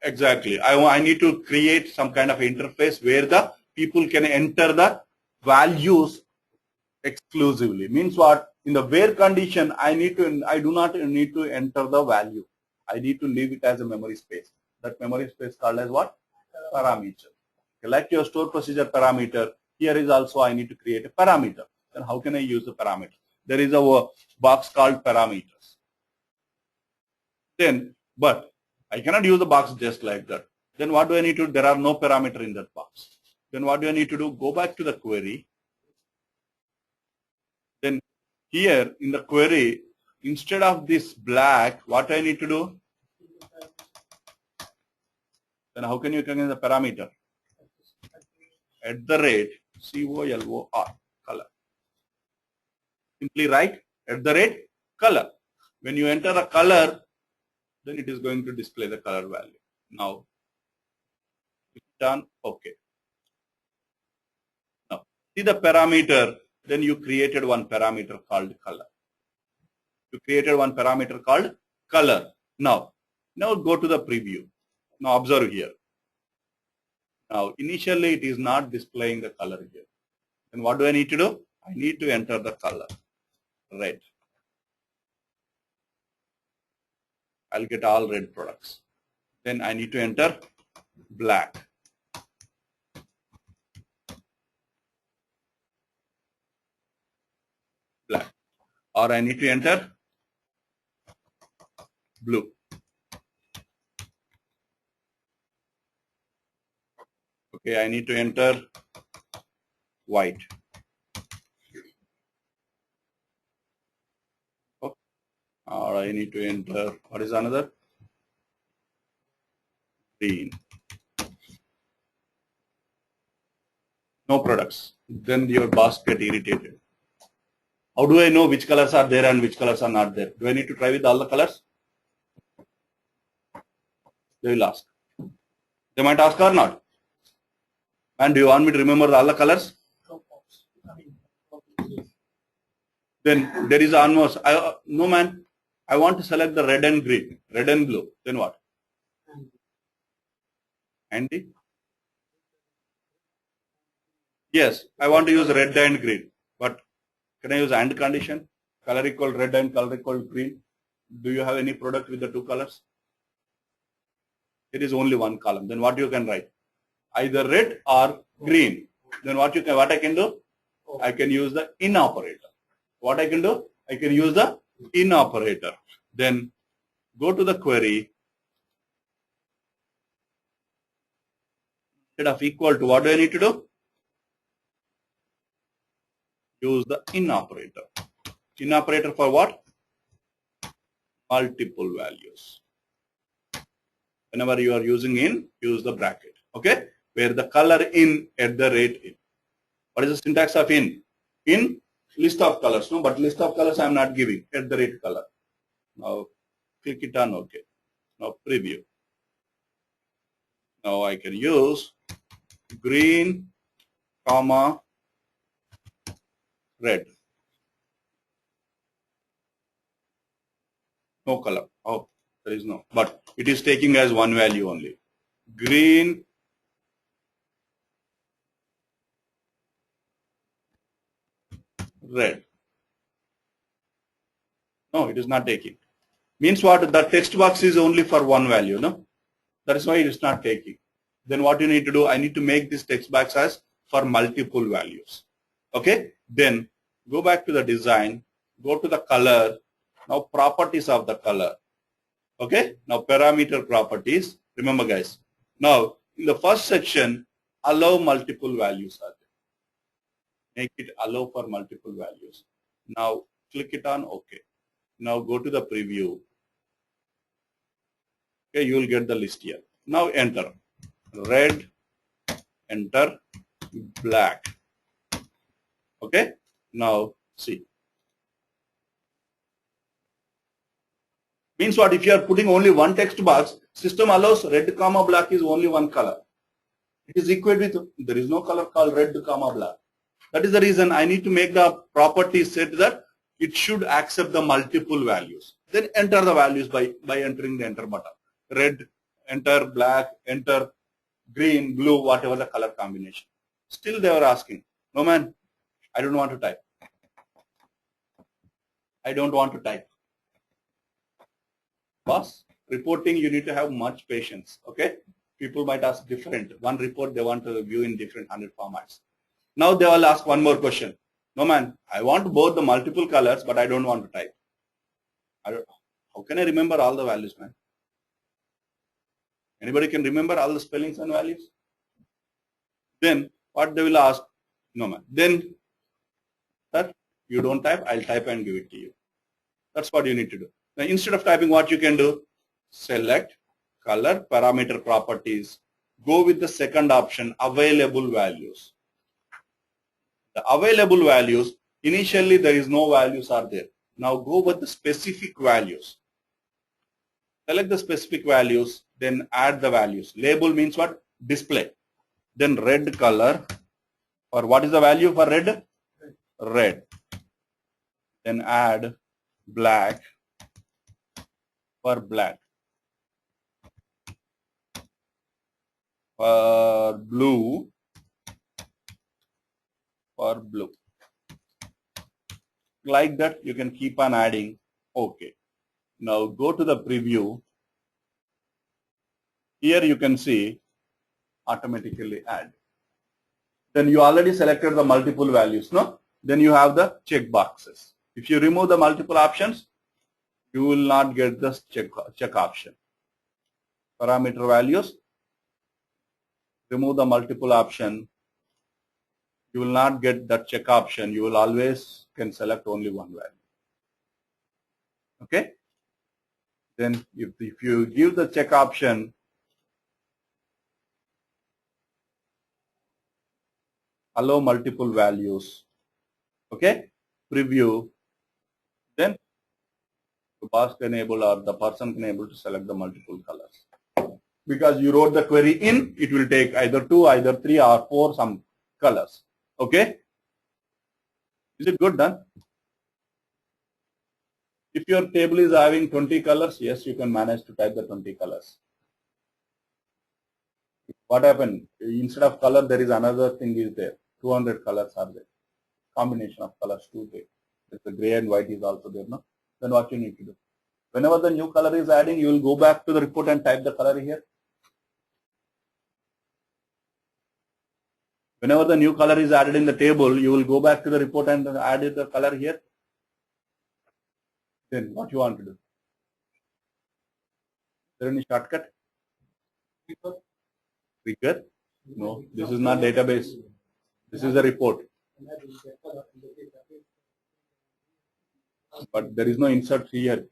Exactly. I need to create some kind of interface where the people can enter the values exclusively. Means what? In the where condition, I do not need to enter the value. I need to leave it as a memory space. That memory space called as what? Parameter. Like your store procedure parameter, here is also I need to create a parameter. Then how can I use the parameter? There is a box called parameters. Then, but I cannot use the box just like that. Then what do I need to do? There are no parameter in that box. Then what do I need to do? Go back to the query. Then here in the query, instead of this black, what I need to do? Then how can you convey the parameter? At the rate COLOR, color. Simply write at the rate color. When you enter a color, then it is going to display the color value. Now, done. Okay. Now, see the parameter. Then you created one parameter called color. You created one parameter called color. Now go to the preview. Now observe here. Now initially it is not displaying the color here. Then what do I need to do? I need to enter the color. Red. I'll get all red products. Then I need to enter black. Black. Or I need to enter blue. Okay, I need to enter white. Okay. Or I need to enter, what is another? Green. No products. Then your boss get irritated. How do I know which colors are there and which colors are not there? Do I need to try with all the colors? They will ask. They might ask or not. And do you want me to remember all the colors? Then there is almost, no man, I want to select the red and green, red and blue. Then what? Handy? Yes, I want to use red and green. But can I use AND condition? Color equal red and color equal green. Do you have any product with the two colors? It is only one column. Then what you can write? Either red or green. Then what I can do? I can use the in operator. What I can do? I can use the in operator. Then go to the query. Instead of equal to, what do I need to do? Use the in operator. In operator for what? Multiple values. Whenever you are using in, use the bracket. Okay? Where the color in at the rate in. What is the syntax of in? In list of colors. No, but list of colors I am not giving at the rate color. Now click it on OK. Now preview. Now I can use green, comma, red. No color. Oh, there is no. But it is taking as one value only. Green, red. No, it is not taking. Means what? The text box is only for one value, no? That is why it is not taking. Then what you need to do, I need to make this text box as for multiple values. Okay? Then go back to the design, go to the color, now properties of the color. Okay? Now parameter properties. Remember guys. Now in the first section, allow multiple values are there. Make it allow for multiple values. Now click it on OK. Now go to the preview. Okay, you will get the list here. Now enter red, enter black. Okay, now see. Means what? If you are putting only one text box, system allows red comma black is only one color. It is equated with, there is no color called red comma black. That is the reason I need to make the property set that it should accept the multiple values. Then enter the values by entering the enter button. Red, enter black, enter green, blue, whatever the color combination. Still they were asking, no man, I don't want to type. I don't want to type. Boss, reporting you need to have much patience. Okay, people might ask different. One report they want to view in different 100 formats. Now they will ask one more question. No man, I want both the multiple colors, but I don't want to type. How can I remember all the values, man? Anybody can remember all the spellings and values? Then what they will ask? No man. Then that you don't type, I'll type and give it to you. That's what you need to do. Now instead of typing, what you can do? Select color parameter properties. Go with the second option, available values. The available values, initially there is no values are there. Now go with the specific values. Select the specific values, then add the values. Label means what? Display. Then red color, or what is the value for red? Red. Then add black for black. For blue, for blue. Like that, you can keep on adding. Okay. Now go to the preview. Here you can see automatically add. Then you already selected the multiple values, no? Then you have the check boxes. If you remove the multiple options, you will not get the check option. Parameter values, remove the multiple option, you will not get that check option. You will always can select only one value. Okay? Then if you give the check option, allow multiple values, okay, preview, then the boss can able or the person can able to select the multiple colors. Because you wrote the query in, it will take either 2, either 3 or 4 some colors. Okay? Is it good done? If your table is having 20 colors, yes, you can manage to type the 20 colors. What happened? Instead of color, there is another thing is there. 200 colors are there. Combination of colors too there. The gray and white is also there, no? Then what you need to do? Whenever the new color is adding, you will go back to the report and type the color here. Whenever the new color is added in the table, you will go back to the report and add the color here. Then what you want to do? Is there any shortcut? Trigger? No, this is not database. This is a report. But there is no insert here.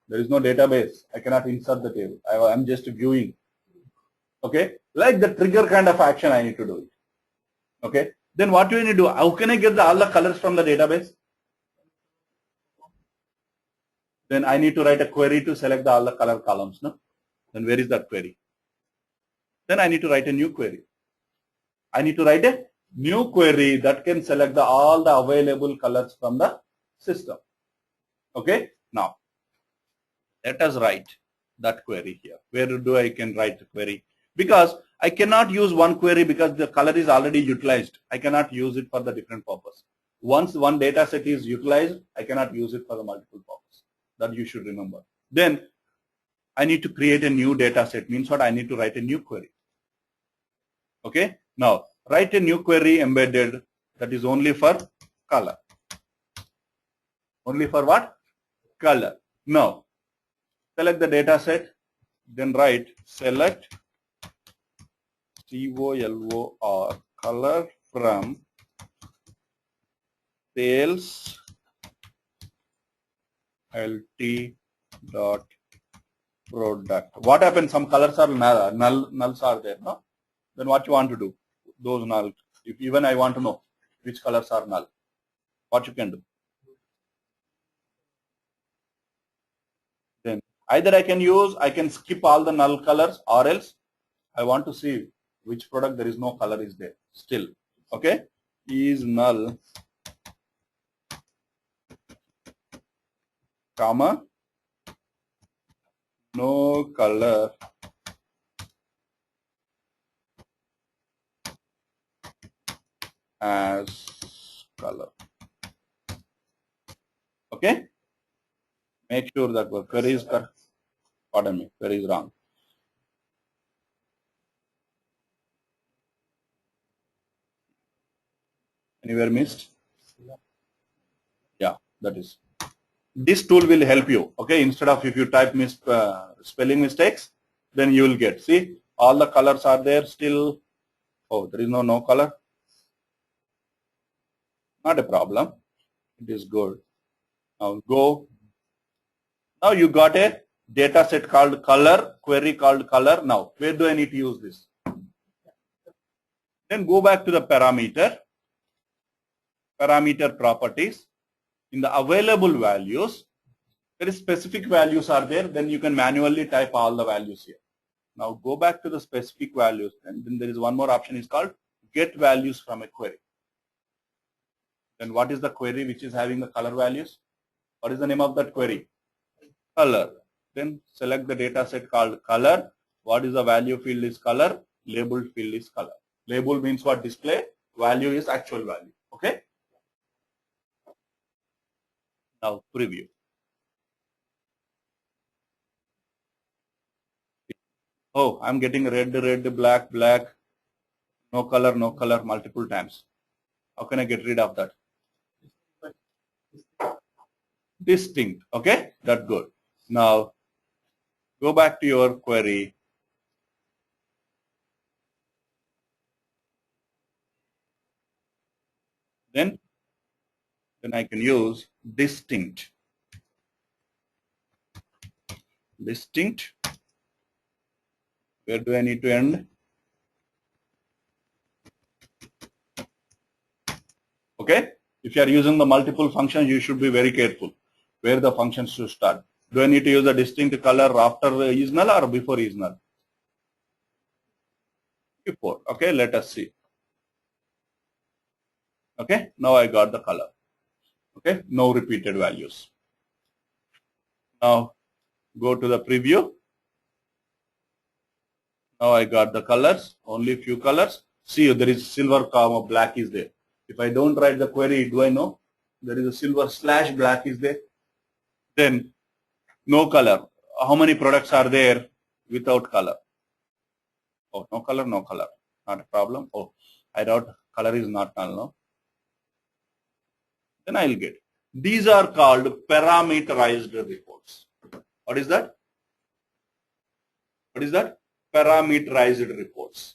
There is no database. I cannot insert the table. I am just viewing. Okay? Like the trigger kind of action I need to do it. Okay? Then what do you need to do? How can I get all the colors from the database? Then I need to write a query to select all the color columns. No? Then where is that query? Then I need to write a new query. I need to write a new query that can select all the available colors from the system. Okay? Now, let us write that query here. Where do I can write the query? Because I cannot use one query because the color is already utilized. I cannot use it for the different purpose. Once one data set is utilized, I cannot use it for the multiple purpose. That you should remember. Then I need to create a new data set. Means what? I need to write a new query. Okay. Now write a new query embedded that is only for color. Only for what? Color. Now select the data set. Then write select COLOR color from sales LT dot product. What happens? Some colors are nulls are there, no? Then what you want to do? Those null. If even I want to know which colors are null, what you can do? Then either I can skip all the null colors, or else I want to see which product there is no color is there still. Okay, is null, comma, no color as color. Okay, make sure that the query is correct. Pardon me, query is wrong. Anywhere missed? Yeah, that is. This tool will help you. Okay, instead of if you type spelling mistakes, then you will get. See, all the colors are there still. Oh, there is no color. Not a problem. It is good. Now go. Now you got a data set called color, query called color. Now, where do I need to use this? Then go back to the parameter properties. In the available values, there is specific values are there. Then you can manually type all the values here. Now go back to the specific values, and then there is one more option is called get values from a query. Then what is the query which is having the color values? What is the name of that query? Color. Then select the data set called color. What is the value field is color? Labeled field is color. Label means what? Display. Value is actual value. Okay. Now preview. Oh, I'm getting red, black, no color, multiple times. How can I get rid of that? Distinct. Okay, that's good. Now go back to your query. Then I can use distinct. Distinct. Where do I need to end? Okay. If you are using the multiple functions, you should be very careful where the functions should start. Do I need to use a distinct color after is null or before is null? Before. Okay. Let us see. Okay. Now I got the color. Okay. No repeated values. Now go to the preview. Now I got the colors, only few colors. See, there is silver comma black is there. If I don't write the query, do I know? There is a silver slash black is there. Then no color. How many products are there without color? Oh, no color, no color. Not a problem. Oh, I wrote color is not null, no? Then I will get. These are called parameterized reports. What is that? What is that? Parameterized reports.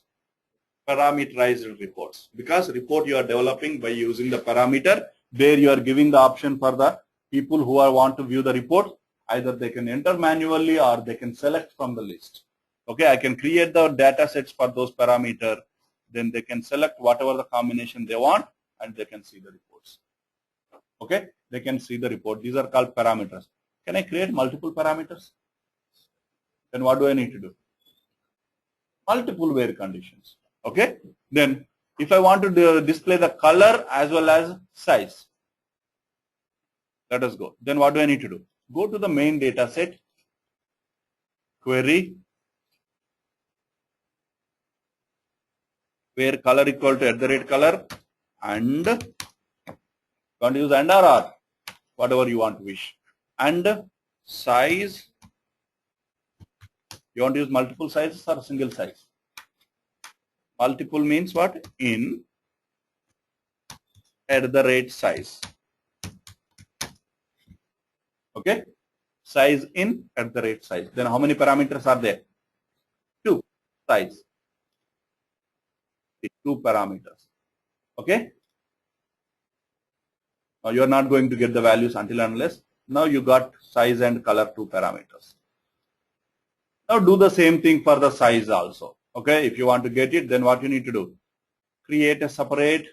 Parameterized reports. Because report you are developing by using the parameter, there you are giving the option for the people who want to view the report. Either they can enter manually or they can select from the list. Okay, I can create the data sets for those parameter. Then they can select whatever the combination they want and they can see the reports. Okay, they can see the report. These are called parameters. Can I create multiple parameters? Then what do I need to do? Multiple where conditions. Okay. Then if I want to display the color as well as size, let us go. Then what do I need to do? Go to the main data set, query, where color equal to @color, and want to use and or whatever you want to wish, and size You want to use multiple sizes or single size? Multiple means what? In at the rate size. Okay? Size in at the rate size. Then how many parameters are there? 2. Size. 2 parameters. Okay? Now you are not going to get the values until unless now you got size and color 2 parameters. Now do the same thing for the size also. Okay? If you want to get it, then what you need to do? Create a separate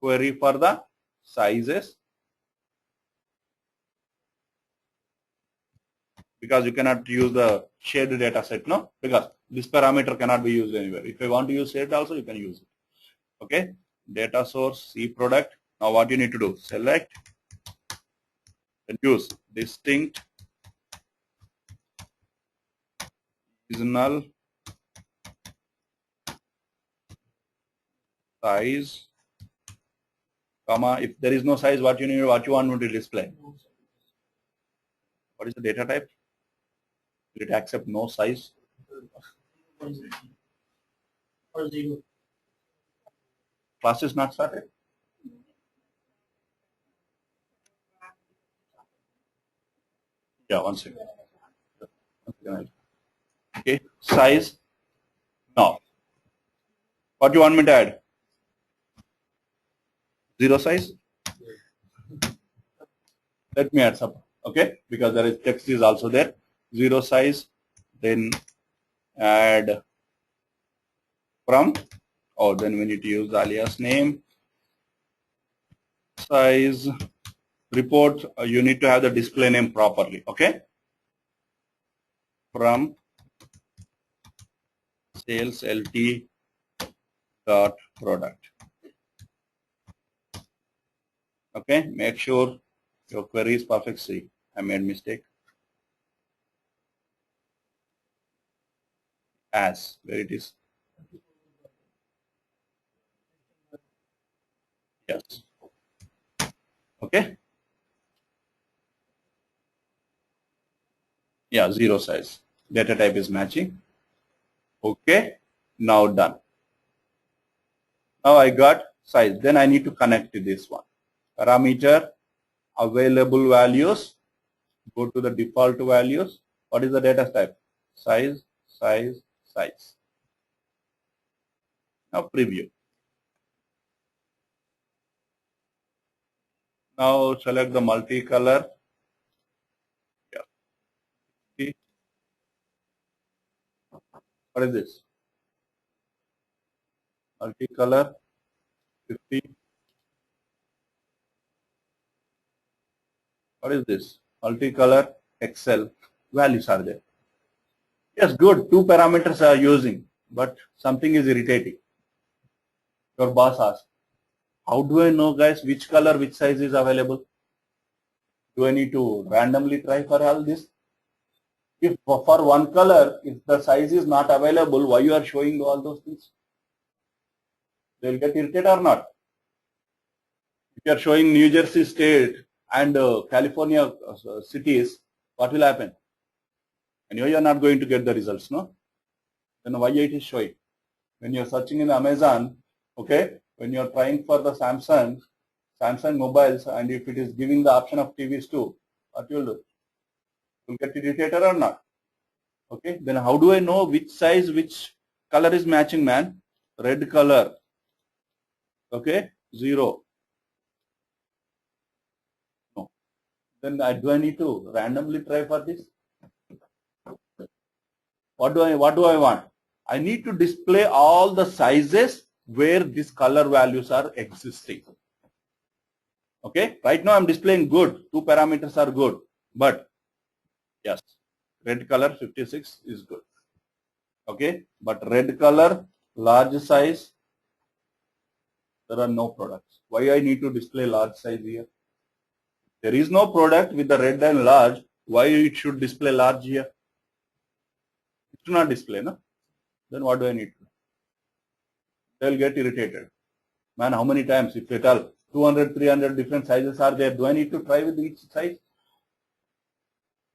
query for the sizes, because you cannot use the shared data set, no? Because this parameter cannot be used anywhere. If you want to use shared also, you can use it. Okay? Data source, C product. Now what you need to do? Select and use distinct seasonal size, comma. If there is no size, what you need, what you want to display? What is the data type? Will it accept no size? Or 0. Class is not started. Yeah, one second. Okay, size. No. What do you want me to add? 0 size? Let me add some. Okay, because there is text is also there. 0 size. Then add from. Oh, then we need to use the alias name. Size. Report. You need to have the display name properly. Okay. From sales LT dot product. Okay, make sure your query is perfect. See, I made mistake. As where it is. Yes. Okay. Yeah, 0 size. Data type is matching. Okay. Now done. Now I got size. Then I need to connect to this one. Parameter available values. Go to the default values. What is the data type? Size, size, size. Now preview. Now select the multicolor. Yeah. See? What is this? Multicolor 50. What is this? Multicolor Excel values are there. Yes, good. 2 parameters are using, but something is irritating. Your boss asks, how do I know, guys, which color, which size is available? Do I need to randomly try for all this? If for one color, if the size is not available, why you are showing all those things? They will get irritated or not? If you are showing New Jersey state and California cities, what will happen? And you are not going to get the results, no? Then why it is showing? When you are searching in Amazon, okay, when you are trying for the Samsung mobiles, and if it is giving the option of TVs too, what you will do? You will get irritated or not? Okay, then how do I know which size, which color is matching, man? Red color. Okay, 0. No. Then do I need to randomly try for this? What do I want? I need to display all the sizes where these color values are existing. Okay, right now I'm displaying good. 2 parameters are good, but yes, red color 56 is good. Okay, but red color, large size, there are no products. Why I need to display large size here? There is no product with the red and large. Why it should display large here? It should not display, no? Then what do I need to do? They'll get irritated. Man, how many times? If at all 200, 300 different sizes are there, do I need to try with each size?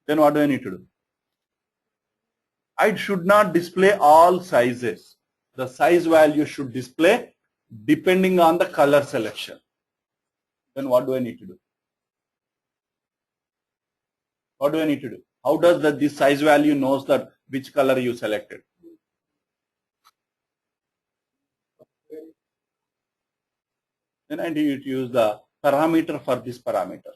Then what do I need to do? I should not display all sizes. The size value should display depending on the color selection. Then what do I need to do? What do I need to do? How does this size value knows that which color you selected? Then I need to use the parameter for this parameter.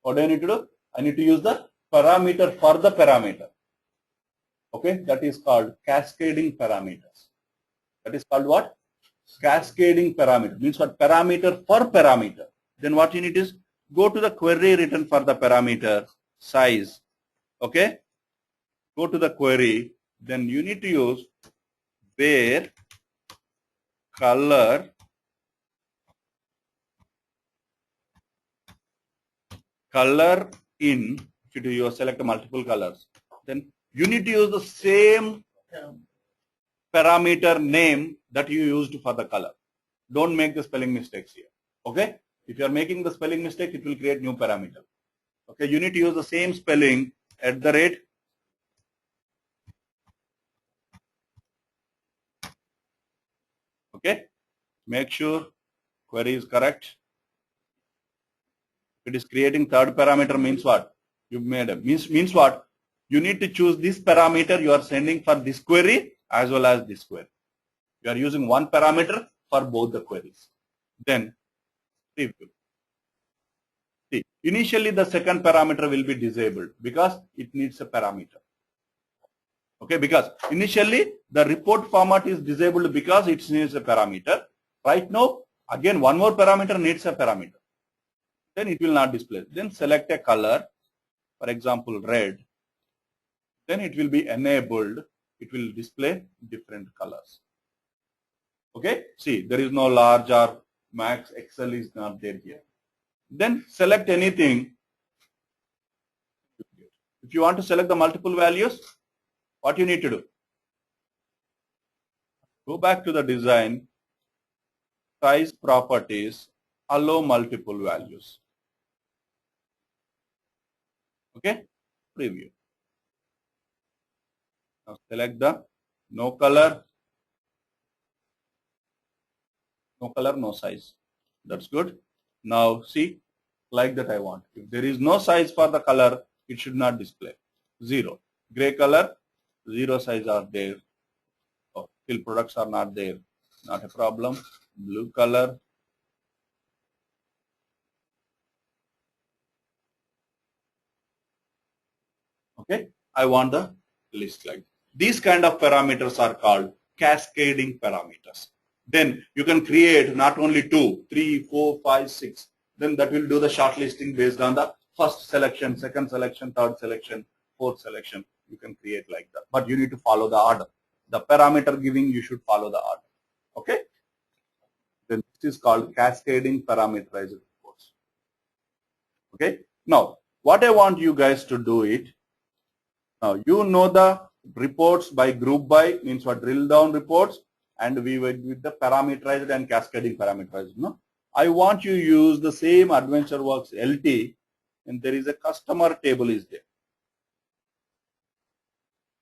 What do I need to do? I need to use the parameter for the parameter. Okay, that is called cascading parameters. That is called what? Cascading parameter. Means what? Parameter for parameter. Then what you need is go to the query written for the parameter size. Okay, go to the query. Then you need to use where color in. If you select multiple colors, then you need to use the same parameter name that you used for the color. Don't make the spelling mistakes here. Okay, if you are making the spelling mistake, it will create new parameter. Okay, you need to use the same spelling at the rate. Okay, make sure query is correct. It is creating third parameter means what? You made a means what? You need to choose this parameter you are sending for this query as well as this query. You are using one parameter for both the queries. Then preview. See, initially the second parameter will be disabled because it needs a parameter. Okay, because initially the report format is disabled because it needs a parameter. Right now, again one more parameter needs a parameter. Then it will not display. Then select a color, for example red. Then it will be enabled. It will display different colors. Okay, see there is no large or max, Excel is not there here. Then select anything. If you want to select the multiple values, what you need to do? Go back to the design, size properties, allow multiple values. Okay, preview. Now select the no color, no size. That's good. Now see, like that I want. If there is no size for the color, it should not display. 0. Gray color, 0 size are there. Oh, fill products are not there. Not a problem. Blue color. Okay, I want the list like these kind of parameters are called cascading parameters. Then you can create not only 2, 3, 4, 5, 6. Then that will do the shortlisting based on the first selection, second selection, third selection, fourth selection. You can create like that. But you need to follow the order. The parameter giving, you should follow the order. Okay. Then this is called cascading parameterized reports. Okay. Now, what I want you guys to do it. Now, you know the reports by group by means what drill down reports, and we went with the parameterized and cascading parameterized. No, I want you to use the same AdventureWorks LT, and there is a customer table is there.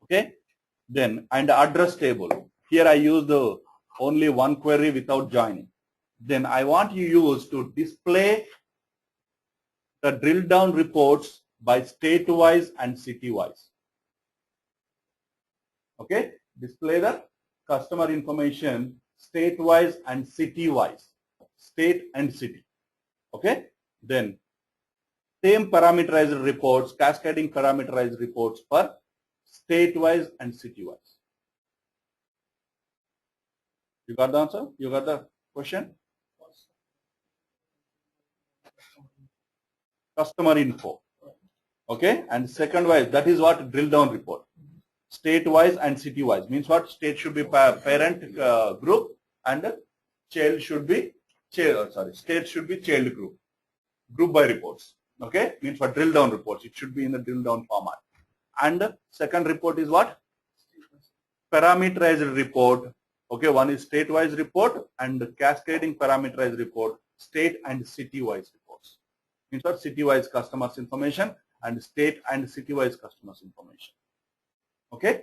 Okay, then and address table. Here I use the only one query without joining. Then I want you use to display the drill down reports by state wise and city wise. Okay, display the customer information state wise and city wise, state and city. Okay, then same parameterized reports, cascading parameterized reports for state wise and city wise. You got the answer? You got the question? Customer info. Okay, and second wise, that is what drill down report. State wise and city wise means what? State should be parent group and child should be state should be child group. Group by reports. Okay, means for drill down reports, it should be in the drill down format. And second report is what? Parameterized report. Okay, one is state wise report and cascading parameterized report, state and city wise reports. Means what? City wise customers information and state and city wise customers information. Okay?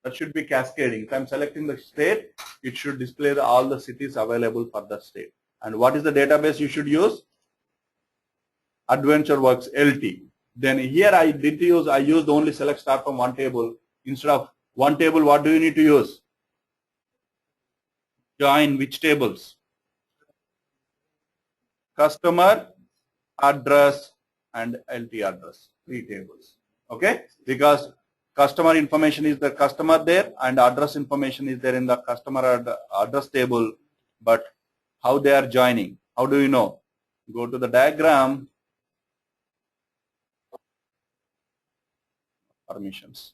That should be cascading. If I'm selecting the state, it should display all the cities available for the state. And what is the database you should use? AdventureWorks LT. Then here I used only select star from one table. Instead of one table, what do you need to use? Join which tables? Customer, address, and LT address. 3 tables. Okay? Because customer information is the customer there and address information is there in the customer address table. But how they are joining? How do you know? Go to the diagram. Permissions.